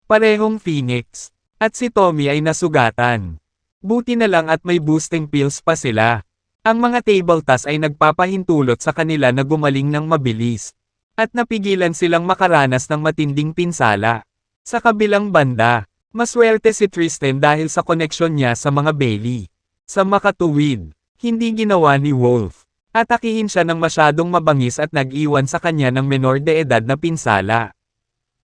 Parehong Phoenix. At si Tommy ay nasugatan. Buti na lang at may boosting pills pa sila. Ang mga table tasks ay nagpapahintulot sa kanila na gumaling ng mabilis. At napigilan silang makaranas ng matinding pinsala. Sa kabilang banda, maswerte si Tristan dahil sa koneksyon niya sa mga Bailey. Sa makatuwid, hindi ginawa ni Wolf. Atakihin siya ng masyadong mabangis at nag-iwan sa kanya ng menor de edad na pinsala.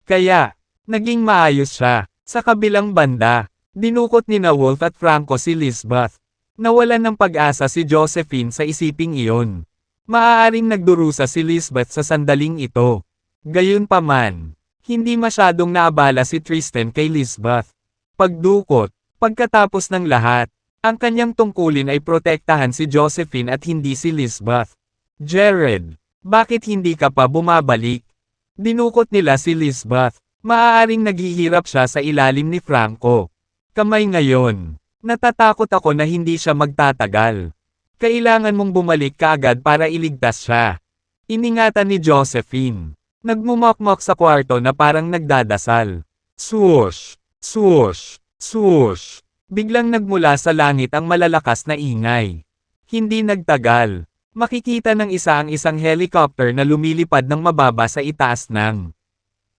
Kaya, naging maayos siya. Sa kabilang banda, dinukot ni na Wolf at Franco si Lisbeth. Nawalan ng pag-asa si Josephine sa isiping iyon. Maaaring nagdurusa si Lisbeth sa sandaling ito. Gayunpaman, hindi masyadong naabala si Tristan kay Lisbeth. Pagdukot, pagkatapos ng lahat, ang kanyang tungkulin ay protektahan si Josephine at hindi si Lisbeth. Jared, bakit hindi ka pa bumabalik? Dinukot nila si Lisbeth. Maaaring naghihirap siya sa ilalim ni Franco. Kamay ngayon. Natatakot ako na hindi siya magtatagal. Kailangan mong bumalik kaagad para iligtas siya. Iningatan ni Josephine. Nagmumokmok sa kwarto na parang nagdadasal. Swoosh! Swoosh! Swoosh! Biglang nagmula sa langit ang malalakas na ingay. Hindi nagtagal. Makikita ng isa ang isang helicopter na lumilipad ng mababa sa itaas ng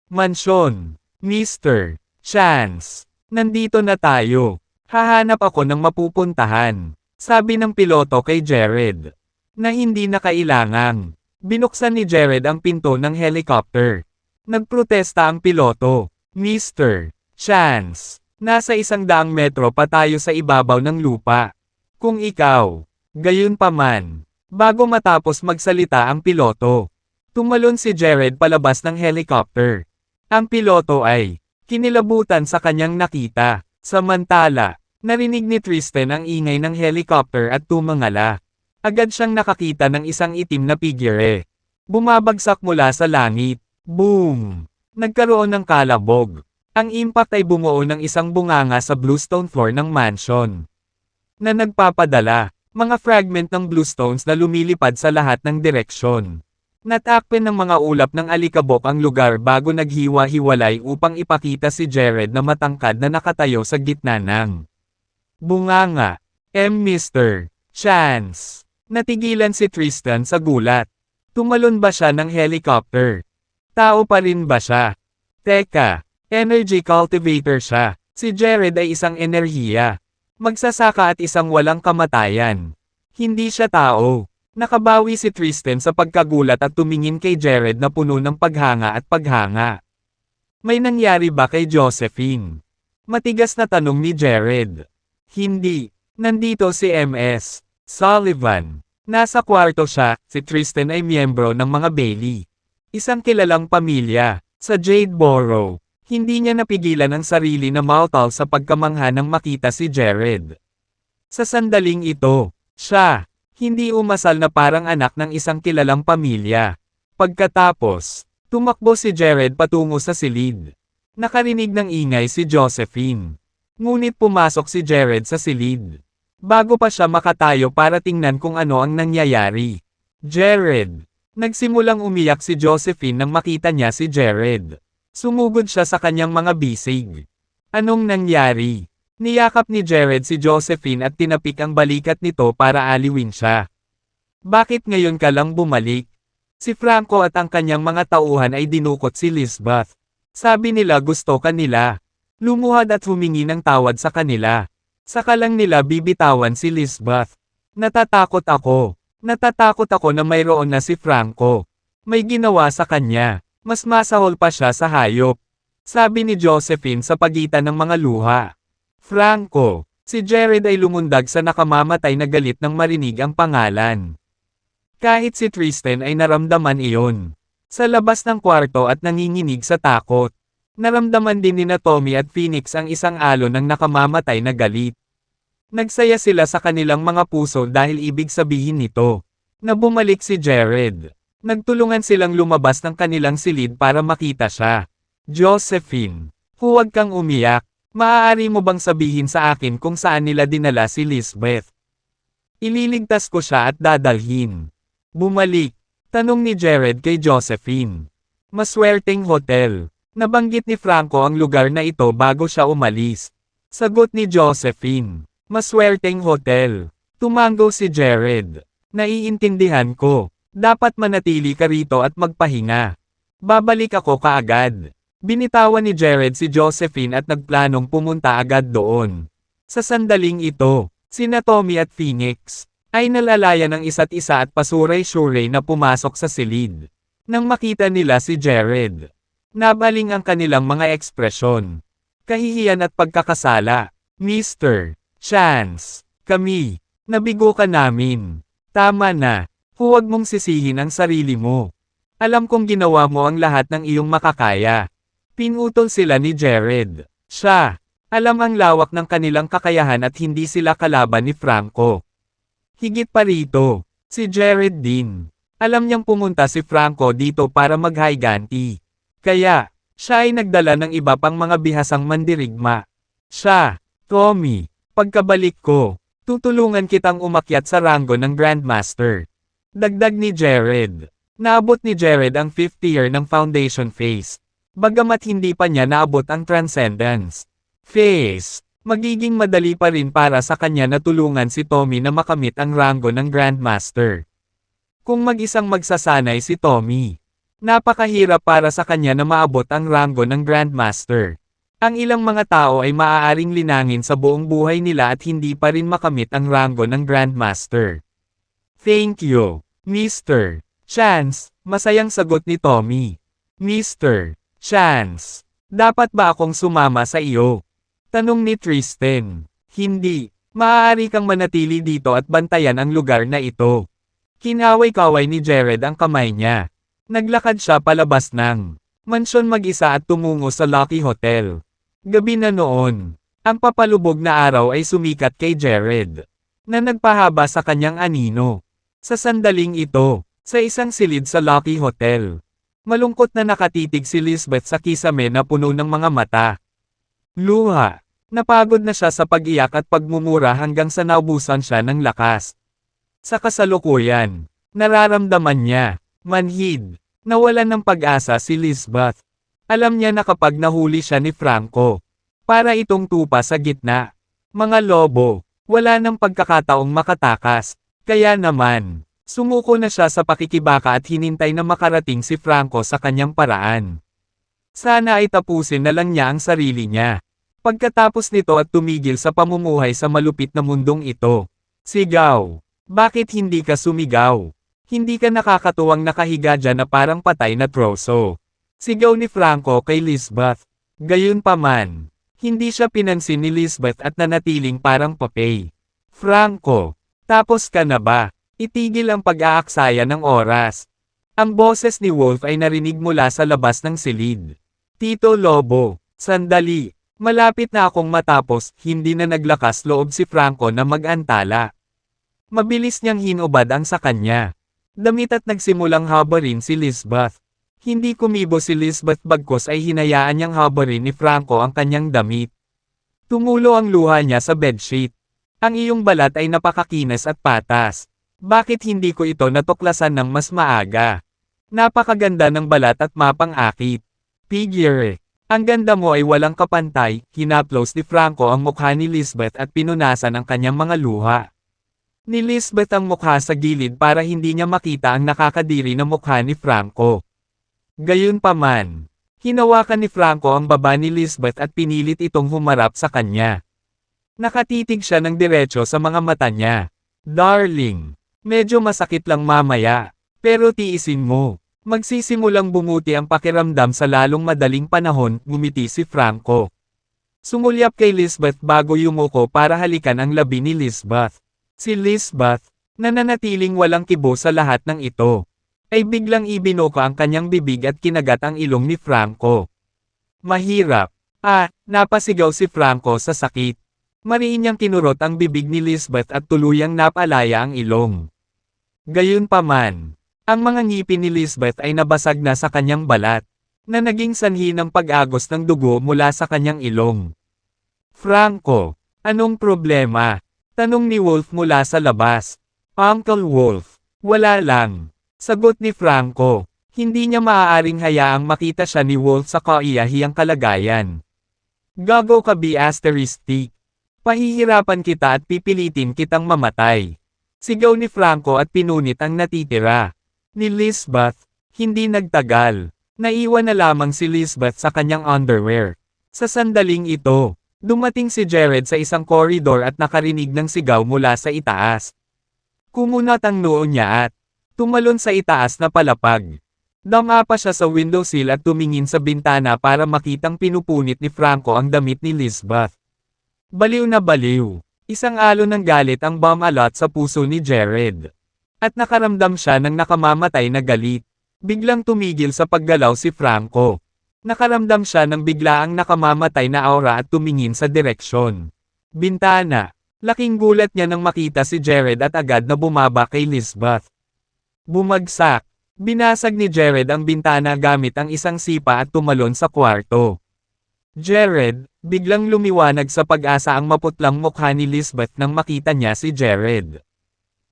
mansyon. Mr. Chance, nandito na tayo. Hahanap ako ng mapupuntahan. Sabi ng piloto kay Jared. Na hindi na kailangang. Binuksan ni Jared ang pinto ng helicopter. Nagprotesta ang piloto. Mr. Chance, nasa 100 metro pa tayo sa ibabaw ng lupa. Kung ikaw, gayunpaman. Bago matapos magsalita ang piloto, tumalon si Jared palabas ng helicopter. Ang piloto ay kinilabutan sa kanyang nakita. Samantala, narinig ni Tristan ang ingay ng helicopter at tumangala. Agad siyang nakakita ng isang itim na figure. Bumabagsak mula sa langit. Boom! Nagkaroon ng kalabog. Ang impact ay bumuo ng isang bunganga sa bluestone floor ng mansion. Na nagpapadala, mga fragment ng bluestones na lumilipad sa lahat ng direksyon. Natakpen ng mga ulap ng alikabok ang lugar bago naghiwa-hiwalay upang ipakita si Jared na matangkad na nakatayo sa gitna ng bunganga. Mr. Chance. Natigilan si Tristan sa gulat. Tumalon ba siya ng helicopter? Tao pa rin ba siya? Teka. Energy cultivator siya. Si Jared ay isang enerhiya. Magsasaka at isang walang kamatayan. Hindi siya tao. Nakabawi si Tristan sa pagkagulat at tumingin kay Jared na puno ng paghanga at paghanga. May nangyari ba kay Josephine? Matigas na tanong ni Jared. Hindi. Nandito si MS. Sullivan. Nasa kwarto siya. Si Tristan ay miyembro ng mga Bailey. Isang kilalang pamilya. Sa Jade Borough. Hindi niya napigilan ang sarili na mautal sa pagkamangha nang makita si Jared. Sa sandaling ito, siya, hindi umasal na parang anak ng isang kilalang pamilya. Pagkatapos, tumakbo si Jared patungo sa silid. Nakarinig ng ingay si Josephine. Ngunit pumasok si Jared sa silid. Bago pa siya makatayo para tingnan kung ano ang nangyayari. Jared. Nagsimulang umiyak si Josephine nang makita niya si Jared. Sumugod siya sa kanyang mga bisig. Anong nangyari? Niyakap ni Jared si Josephine at tinapik ang balikat nito para aliwin siya. Bakit ngayon ka lang bumalik? Si Franco at ang kanyang mga tauhan ay dinukot si Lisbeth. Sabi nila gusto ka nila. Lumuhad at humingi ng tawad sa kanila. Saka lang nila bibitawan si Lisbeth. Natatakot ako. Natatakot ako na mayroon na si Franco. May ginawa sa kanya. Mas masahol pa siya sa hayop. Sabi ni Josephine sa pagitan ng mga luha. Franco. Si Jared ay lumundag sa nakamamatay na galit nang marinig ang pangalan. Kahit si Tristan ay naramdaman iyon. Sa labas ng kwarto at nanginginig sa takot. Naramdaman din ni Tommy at Phoenix ang isang alon ng nakamamatay na galit. Nagsaya sila sa kanilang mga puso dahil ibig sabihin nito na bumalik si Jared. Nagtulungan silang lumabas ng kanilang silid para makita siya. Josephine, huwag kang umiyak. Maaari mo bang sabihin sa akin kung saan nila dinala si Lisbeth? Ililigtas ko siya at dadalhin. Bumalik. Tanong ni Jared kay Josephine. Maswerteng hotel. Nabanggit ni Franco ang lugar na ito bago siya umalis. Sagot ni Josephine. Maswerteng hotel. Tumango si Jared. Naiintindihan ko. Dapat manatili ka rito at magpahinga. Babalik ako kaagad. Binitawan ni Jared si Josephine at nagplanong pumunta agad doon. Sa sandaling ito, sina Tommy at Phoenix ay nalalaya ng isa't isa at pasuray-suray na pumasok sa silid. Nang makita nila si Jared, nabaling ang kanilang mga ekspresyon. Kahihiyan at pagkakasala. Mr. Chance, kami, nabigo ka namin. Tama na. Huwag mong sisihin ang sarili mo. Alam kong ginawa mo ang lahat ng iyong makakaya. Pinutol sila ni Jared. Siya, alam ang lawak ng kanilang kakayahan at hindi sila kalaban ni Franco. Higit pa rito, si Jared din. Alam niyang pumunta si Franco dito para maghiganti. Kaya, siya ay nagdala ng iba pang mga bihasang mandirigma. Siya, Tommy, pagkabalik ko, tutulungan kitang umakyat sa ranggo ng Grandmaster. Dagdag ni Jared. Naabot ni Jared ang 50th year ng Foundation Phase. Bagamat hindi pa niya naabot ang Transcendence Phase, magiging madali pa rin para sa kanya na tulungan si Tommy na makamit ang ranggo ng Grandmaster. Kung mag-isang magsasanay si Tommy, napakahirap para sa kanya na maabot ang ranggo ng Grandmaster. Ang ilang mga tao ay maaaring linangin sa buong buhay nila at hindi pa rin makamit ang ranggo ng Grandmaster. Thank you, Mr. Chance, masayang sagot ni Tommy. Mr. Chance, dapat ba akong sumama sa iyo? Tanong ni Tristan. Hindi, maaari kang manatili dito at bantayan ang lugar na ito. Kinaway-kaway ni Jared ang kamay niya. Naglakad siya palabas ng mansyon mag-isa at tumungo sa Lucky Hotel. Gabi na noon, ang papalubog na araw ay sumikat kay Jared, na nagpahaba sa kanyang anino. Sa sandaling ito, sa isang silid sa Lucky Hotel, malungkot na nakatitig si Lisbeth sa kisame na puno ng mga mata. Luha. Napagod na siya sa pag-iyak at pagmumura hanggang sa naubusan siya ng lakas. Sa kasalukuyan, nararamdaman niya, manhid, nawalan ng pag-asa si Lisbeth. Alam niya na kapag nahuli siya ni Franco, para itong tupa sa gitna. Mga lobo, wala nang pagkakataong makatakas. Kaya naman, sumuko na siya sa pakikibaka at hinintay na makarating si Franco sa kanyang paraan. Sana ay tapusin na lang niya ang sarili niya. Pagkatapos nito at tumigil sa pamumuhay sa malupit na mundong ito. Sigaw. Bakit hindi ka sumigaw? Hindi ka nakakatuwang nakahiga dyan na parang patay na troso. Sigaw ni Franco kay Lisbeth. Gayunpaman, hindi siya pinansin ni Lisbeth at nanatiling parang papay. Franco. Tapos ka na ba? Itigil ang pag-aaksaya ng oras. Ang boses ni Wolf ay narinig mula sa labas ng silid. Tito Lobo, sandali. Malapit na akong matapos, hindi na naglakas loob si Franco na mag-antala. Mabilis niyang hinubad ang sa kanya. Damit at nagsimulang habarin si Lisbeth. Hindi kumibo si Lisbeth bagkos ay hinayaan niyang habarin ni Franco ang kanyang damit. Tumulo ang luha niya sa bedsheet. Ang iyong balat ay napakakinis at patas. Bakit hindi ko ito natuklasan ng mas maaga? Napakaganda ng balat at mapang-akit. Figure. Ang ganda mo ay walang kapantay, hinaplos ni Franco ang mukha ni Lisbeth at pinunasan ang kanyang mga luha. Ni Lisbeth ang mukha sa gilid para hindi niya makita ang nakakadiri na mukha ni Franco. Gayunpaman, hinawakan ni Franco ang baba ni Lisbeth at pinilit itong humarap sa kanya. Nakatitig siya ng diretso sa mga mata niya. Darling, medyo masakit lang mamaya, pero tiisin mo. Magsisimulang bumuti ang pakiramdam sa lalong madaling panahon, ngumiti si Franco. Sumulyap kay Lisbeth bago yumuko para halikan ang labi ni Lisbeth. Si Lisbeth, na nanatiling walang kibo sa lahat ng ito, ay biglang ibinuka ang kanyang bibig at kinagat ang ilong ni Franco. Mahirap. Napasigaw si Franco sa sakit. Mariin niyang kinurot ang bibig ni Lisbeth at tuluyang napalaya ang ilong. Gayunpaman, Ang mga ngipin ni Lisbeth ay nabasag na sa kanyang balat, na naging sanhi ng pag-agos ng dugo mula sa kanyang ilong. Franco, anong problema? Tanong ni Wolf mula sa labas. Uncle Wolf, wala lang. Sagot ni Franco. Hindi niya maaaring hayaang makita siya ni Wolf sa kaiyahiyang kalagayan. Gago ka B***. Pahihirapan kita at pipilitin kitang mamatay. Sigaw ni Franco at pinunit ang natitira ni Lisbeth. Hindi nagtagal. Naiwan na lamang si Lisbeth sa kanyang underwear. Sa sandaling ito, dumating si Jared sa isang koridor at nakarinig ng sigaw mula sa itaas. Kumunat ang noo niya at tumalon sa itaas na palapag. Dama pa siya sa windowsill at tumingin sa bintana para makitang pinupunit ni Franco ang damit ni Lisbeth. Baliw na baliw. Isang alon ng galit ang bumalot sa puso ni Jared. At nakaramdam siya ng nakamamatay na galit. Biglang tumigil sa paggalaw si Franco. Nakaramdam siya ng biglaang nakamamatay na aura at tumingin sa direksyon. Bintana. Laking gulat niya nang makita si Jared at agad na bumaba kay Lisbeth. Bumagsak. Binasag ni Jared ang bintana gamit ang isang sipa at tumalon sa kwarto. Jared, biglang lumiwanag sa pag-asa ang maputlang mukha ni Lisbeth nang makita niya si Jared.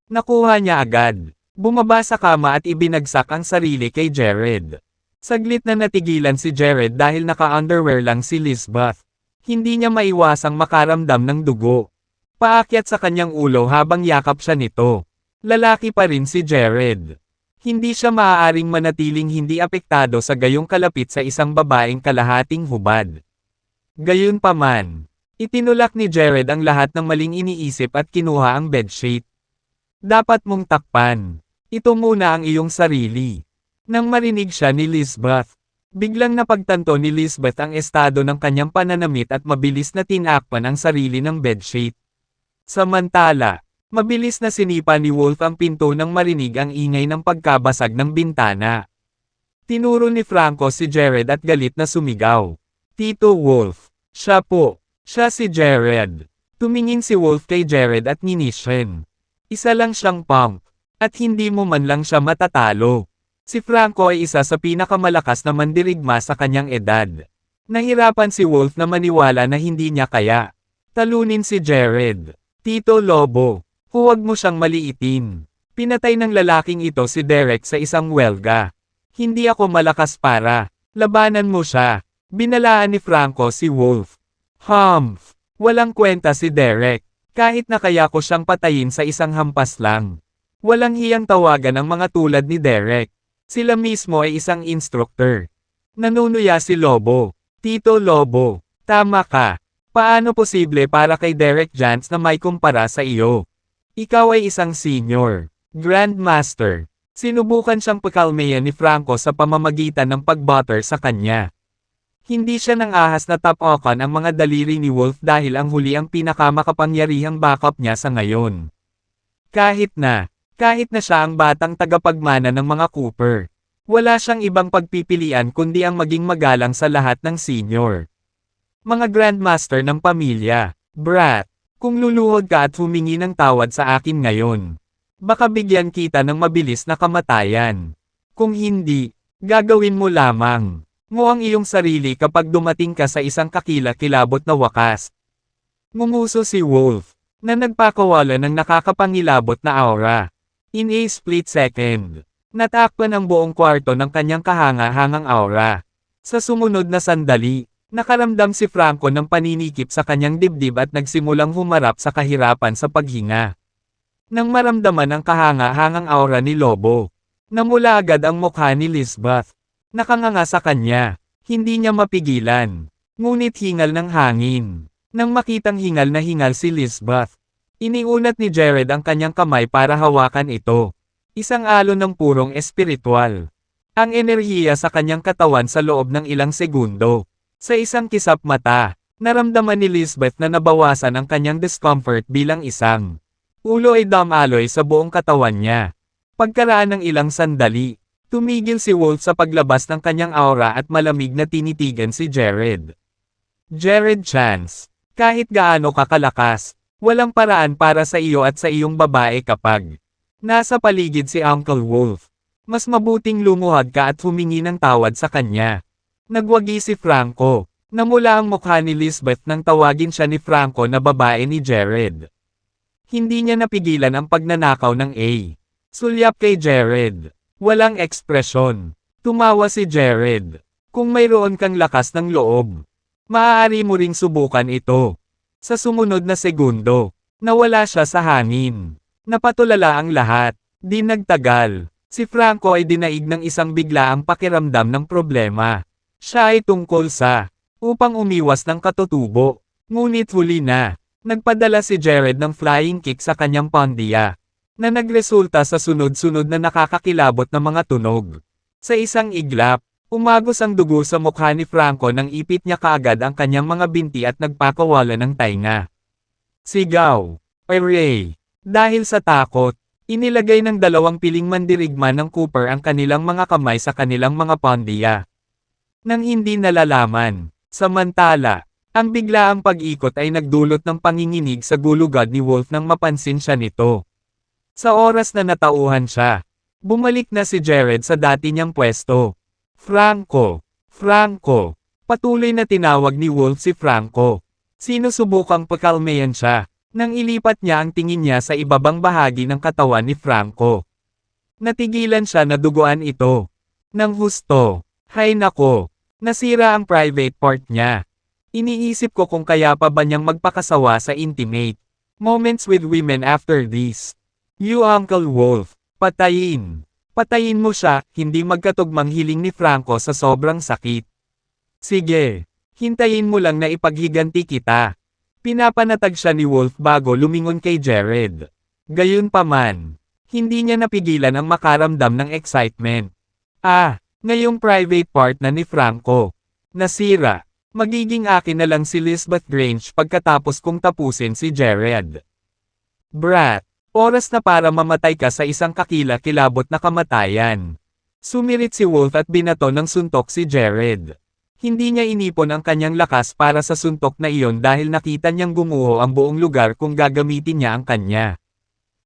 Nakuha niya agad. Bumaba sa kama at ibinagsak ang sarili kay Jared. Saglit na natigilan si Jared dahil naka-underwear lang si Lisbeth. Hindi niya maiwasang makaramdam ng dugo. Paakyat sa kanyang ulo habang yakap siya nito. Lalaki pa rin si Jared. Hindi siya maaaring manatiling hindi apektado sa gayong kalapit sa isang babaeng kalahating hubad. Gayunpaman, itinulak ni Jared ang lahat ng maling iniisip at kinuha ang bedsheet. Dapat mong takpan. Ito muna ang iyong sarili. Nang marinig siya ni Lisbeth, biglang napagtanto ni Lisbeth ang estado ng kanyang pananamit at mabilis na tinakpan ang sarili ng bedsheet. Samantala, mabilis na sinipa ni Wolf ang pinto nang marinig ang ingay ng pagkabasag ng bintana. Tinuro ni Franco si Jared at galit na sumigaw. Tito Wolf, siya po, siya si Jared. Tumingin si Wolf kay Jared at nginisyen. Isa lang siyang punk, at hindi mo man lang siya matatalo. Si Franco ay isa sa pinakamalakas na mandirigma sa kanyang edad. Nahirapan si Wolf na maniwala na hindi niya kaya talunin si Jared. Tito Lobo, huwag mo siyang maliitin. Pinatay ng lalaking ito si Derek sa isang welga. Hindi ako malakas para labanan mo siya. Binalaan ni Franco si Wolf. Humph! Walang kwenta si Derek. Kahit na kaya ko siyang patayin sa isang hampas lang. Walang hiyang tawagan ang mga tulad ni Derek. Sila mismo ay isang instructor. Nanunuya si Lobo. Tito Lobo, tama ka. Paano posible para kay Derek Jantz na may kumpara sa iyo? Ikaw ay isang senior Grandmaster. Sinubukan siyang pakalmayan ni Franco sa pamamagitan ng pag-butter sa kanya. Hindi siya nang ahas na tapokan ang mga daliri ni Wolf dahil ang huli ang pinakamakapangyarihang backup niya sa ngayon. Kahit na siya ang batang tagapagmana ng mga Cooper, wala siyang ibang pagpipilian kundi ang maging magalang sa lahat ng senior. Mga Grandmaster ng pamilya, Brat, kung luluhod ka at humingi ng tawad sa akin ngayon, baka bigyan kita ng mabilis na kamatayan. Kung hindi, gagawin mo lamang mo ang iyong sarili kapag dumating ka sa isang kakilakilabot na wakas. Ngumuso si Wolf, na nagpakawala ng nakakapangilabot na aura. In a split second, natakpan ang buong kwarto ng kanyang kahanga-hangang aura. Sa sumunod na sandali, nakaramdam si Franco ng paninikip sa kanyang dibdib at nagsimulang humarap sa kahirapan sa paghinga. Nang maramdaman ang kahanga-hangang aura ni Lobo, namula agad ang mukha ni Lisbeth. Nakanganga sa kanya, hindi niya mapigilan. Ngunit hingal ng hangin. Nang makitang hingal na hingal si Lisbeth, iniunat ni Jared ang kanyang kamay para hawakan ito. Isang alon ng purong espiritual. Ang enerhiya sa kanyang katawan sa loob ng ilang segundo. Sa isang kisap mata, naramdaman ni Lisbeth na nabawasan ang kanyang discomfort bilang isang ulo ay damaloy sa buong katawan niya. Pagkaraan ng ilang sandali, tumigil si Wolf sa paglabas ng kanyang aura at malamig na tinitigan si Jared. Jared Chance, kahit gaano ka kalakas, walang paraan para sa iyo at sa iyong babae kapag nasa paligid si Uncle Wolf. Mas mabuting lumuhad ka at humingi ng tawad sa kanya. Nagwagi si Franco. Namula ang mukha ni Lisbeth nang tawagin siya ni Franco na babae ni Jared. Hindi niya napigilan ang pagnanakaw ng A. Sulyap kay Jared. Walang ekspresyon. Tumawa si Jared. Kung mayroon kang lakas ng loob, maaari mo ring subukan ito. Sa sumunod na segundo, nawala siya sa hangin. Napatulala ang lahat. Di nagtagal. Si Franco ay dinaig ng isang biglaang pakiramdam ng problema. Siya ay tungkol sa upang umiwas ng katutubo. Ngunit huli na, nagpadala si Jared ng flying kick sa kanyang pandiya, na nagresulta sa sunod-sunod na nakakakilabot na mga tunog. Sa isang iglap, umagos ang dugo sa mukha ni Franco nang ipit niya kaagad ang kanyang mga binti at nagpakawala ng tainga. Sigaw! Array! Dahil sa takot, inilagay ng dalawang piling mandirigma ng Cooper ang kanilang mga kamay sa kanilang mga pandiya. Nang hindi nalalaman. Samantala, ang biglaang pag-ikot ay nagdulot ng panginginig sa gulugad ni Wolf nang mapansin siya nito. Sa oras na natauhan siya, bumalik na si Jared sa dati niyang pwesto. Franco! Franco! Patuloy na tinawag ni Wolf si Franco. Sinusubukang pakalmayan siya, nang ilipat niya ang tingin niya sa ibabang bahagi ng katawan ni Franco. Natigilan siya na duguan ito. Nang husto, hay nako! Nasira ang private part niya. Iniisip ko kung kaya pa ba niyang magpakasawa sa intimate moments with women after this. You Uncle Wolf, patayin. Patayin mo siya, hindi magkatugmang hiling ni Franco sa sobrang sakit. Sige, hintayin mo lang na ipaghiganti kita. Pinapanatag siya ni Wolf bago lumingon kay Jared. Gayunpaman, hindi niya napigilan ang makaramdam ng excitement. Ngayong private part na ni Franco. Nasira. Magiging akin na lang si Lisbeth Grange pagkatapos kong tapusin si Jared. Brat, oras na para mamatay ka sa isang kakila-kilabot na kamatayan. Sumirit si Wolf at binato ng suntok si Jared. Hindi niya inipon ang kanyang lakas para sa suntok na iyon dahil nakita niyang gumuho ang buong lugar kung gagamitin niya ang kanya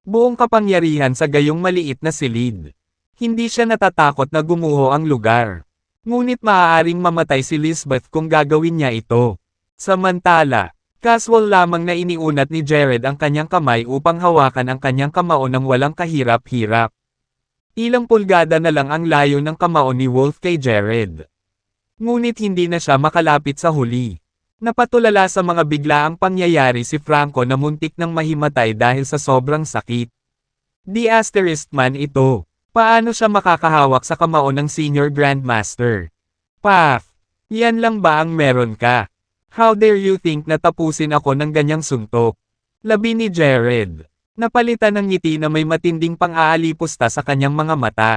buong kapangyarihan sa gayong maliit na silid. Hindi siya natatakot na gumuho ang lugar. Ngunit maaaring mamatay si Lisbeth kung gagawin niya ito. Samantala, casual lamang na iniunat ni Jared ang kanyang kamay upang hawakan ang kanyang kamao ng walang kahirap-hirap. Ilang pulgada na lang ang layo ng kamao ni Wolf kay Jared. Ngunit hindi na siya makalapit sa huli. Napatulala sa mga biglaang pangyayari si Franco na muntik nang mahimatay dahil sa sobrang sakit. The asterisk man ito. Paano siya makakahawak sa kamao ng Senior Grandmaster? Paf! Yan lang ba ang meron ka? How dare you think na tapusin ako ng ganyang suntok? Labi ni Jared. Napalitan ng ngiti na may matinding pang-aalipusta sa kanyang mga mata.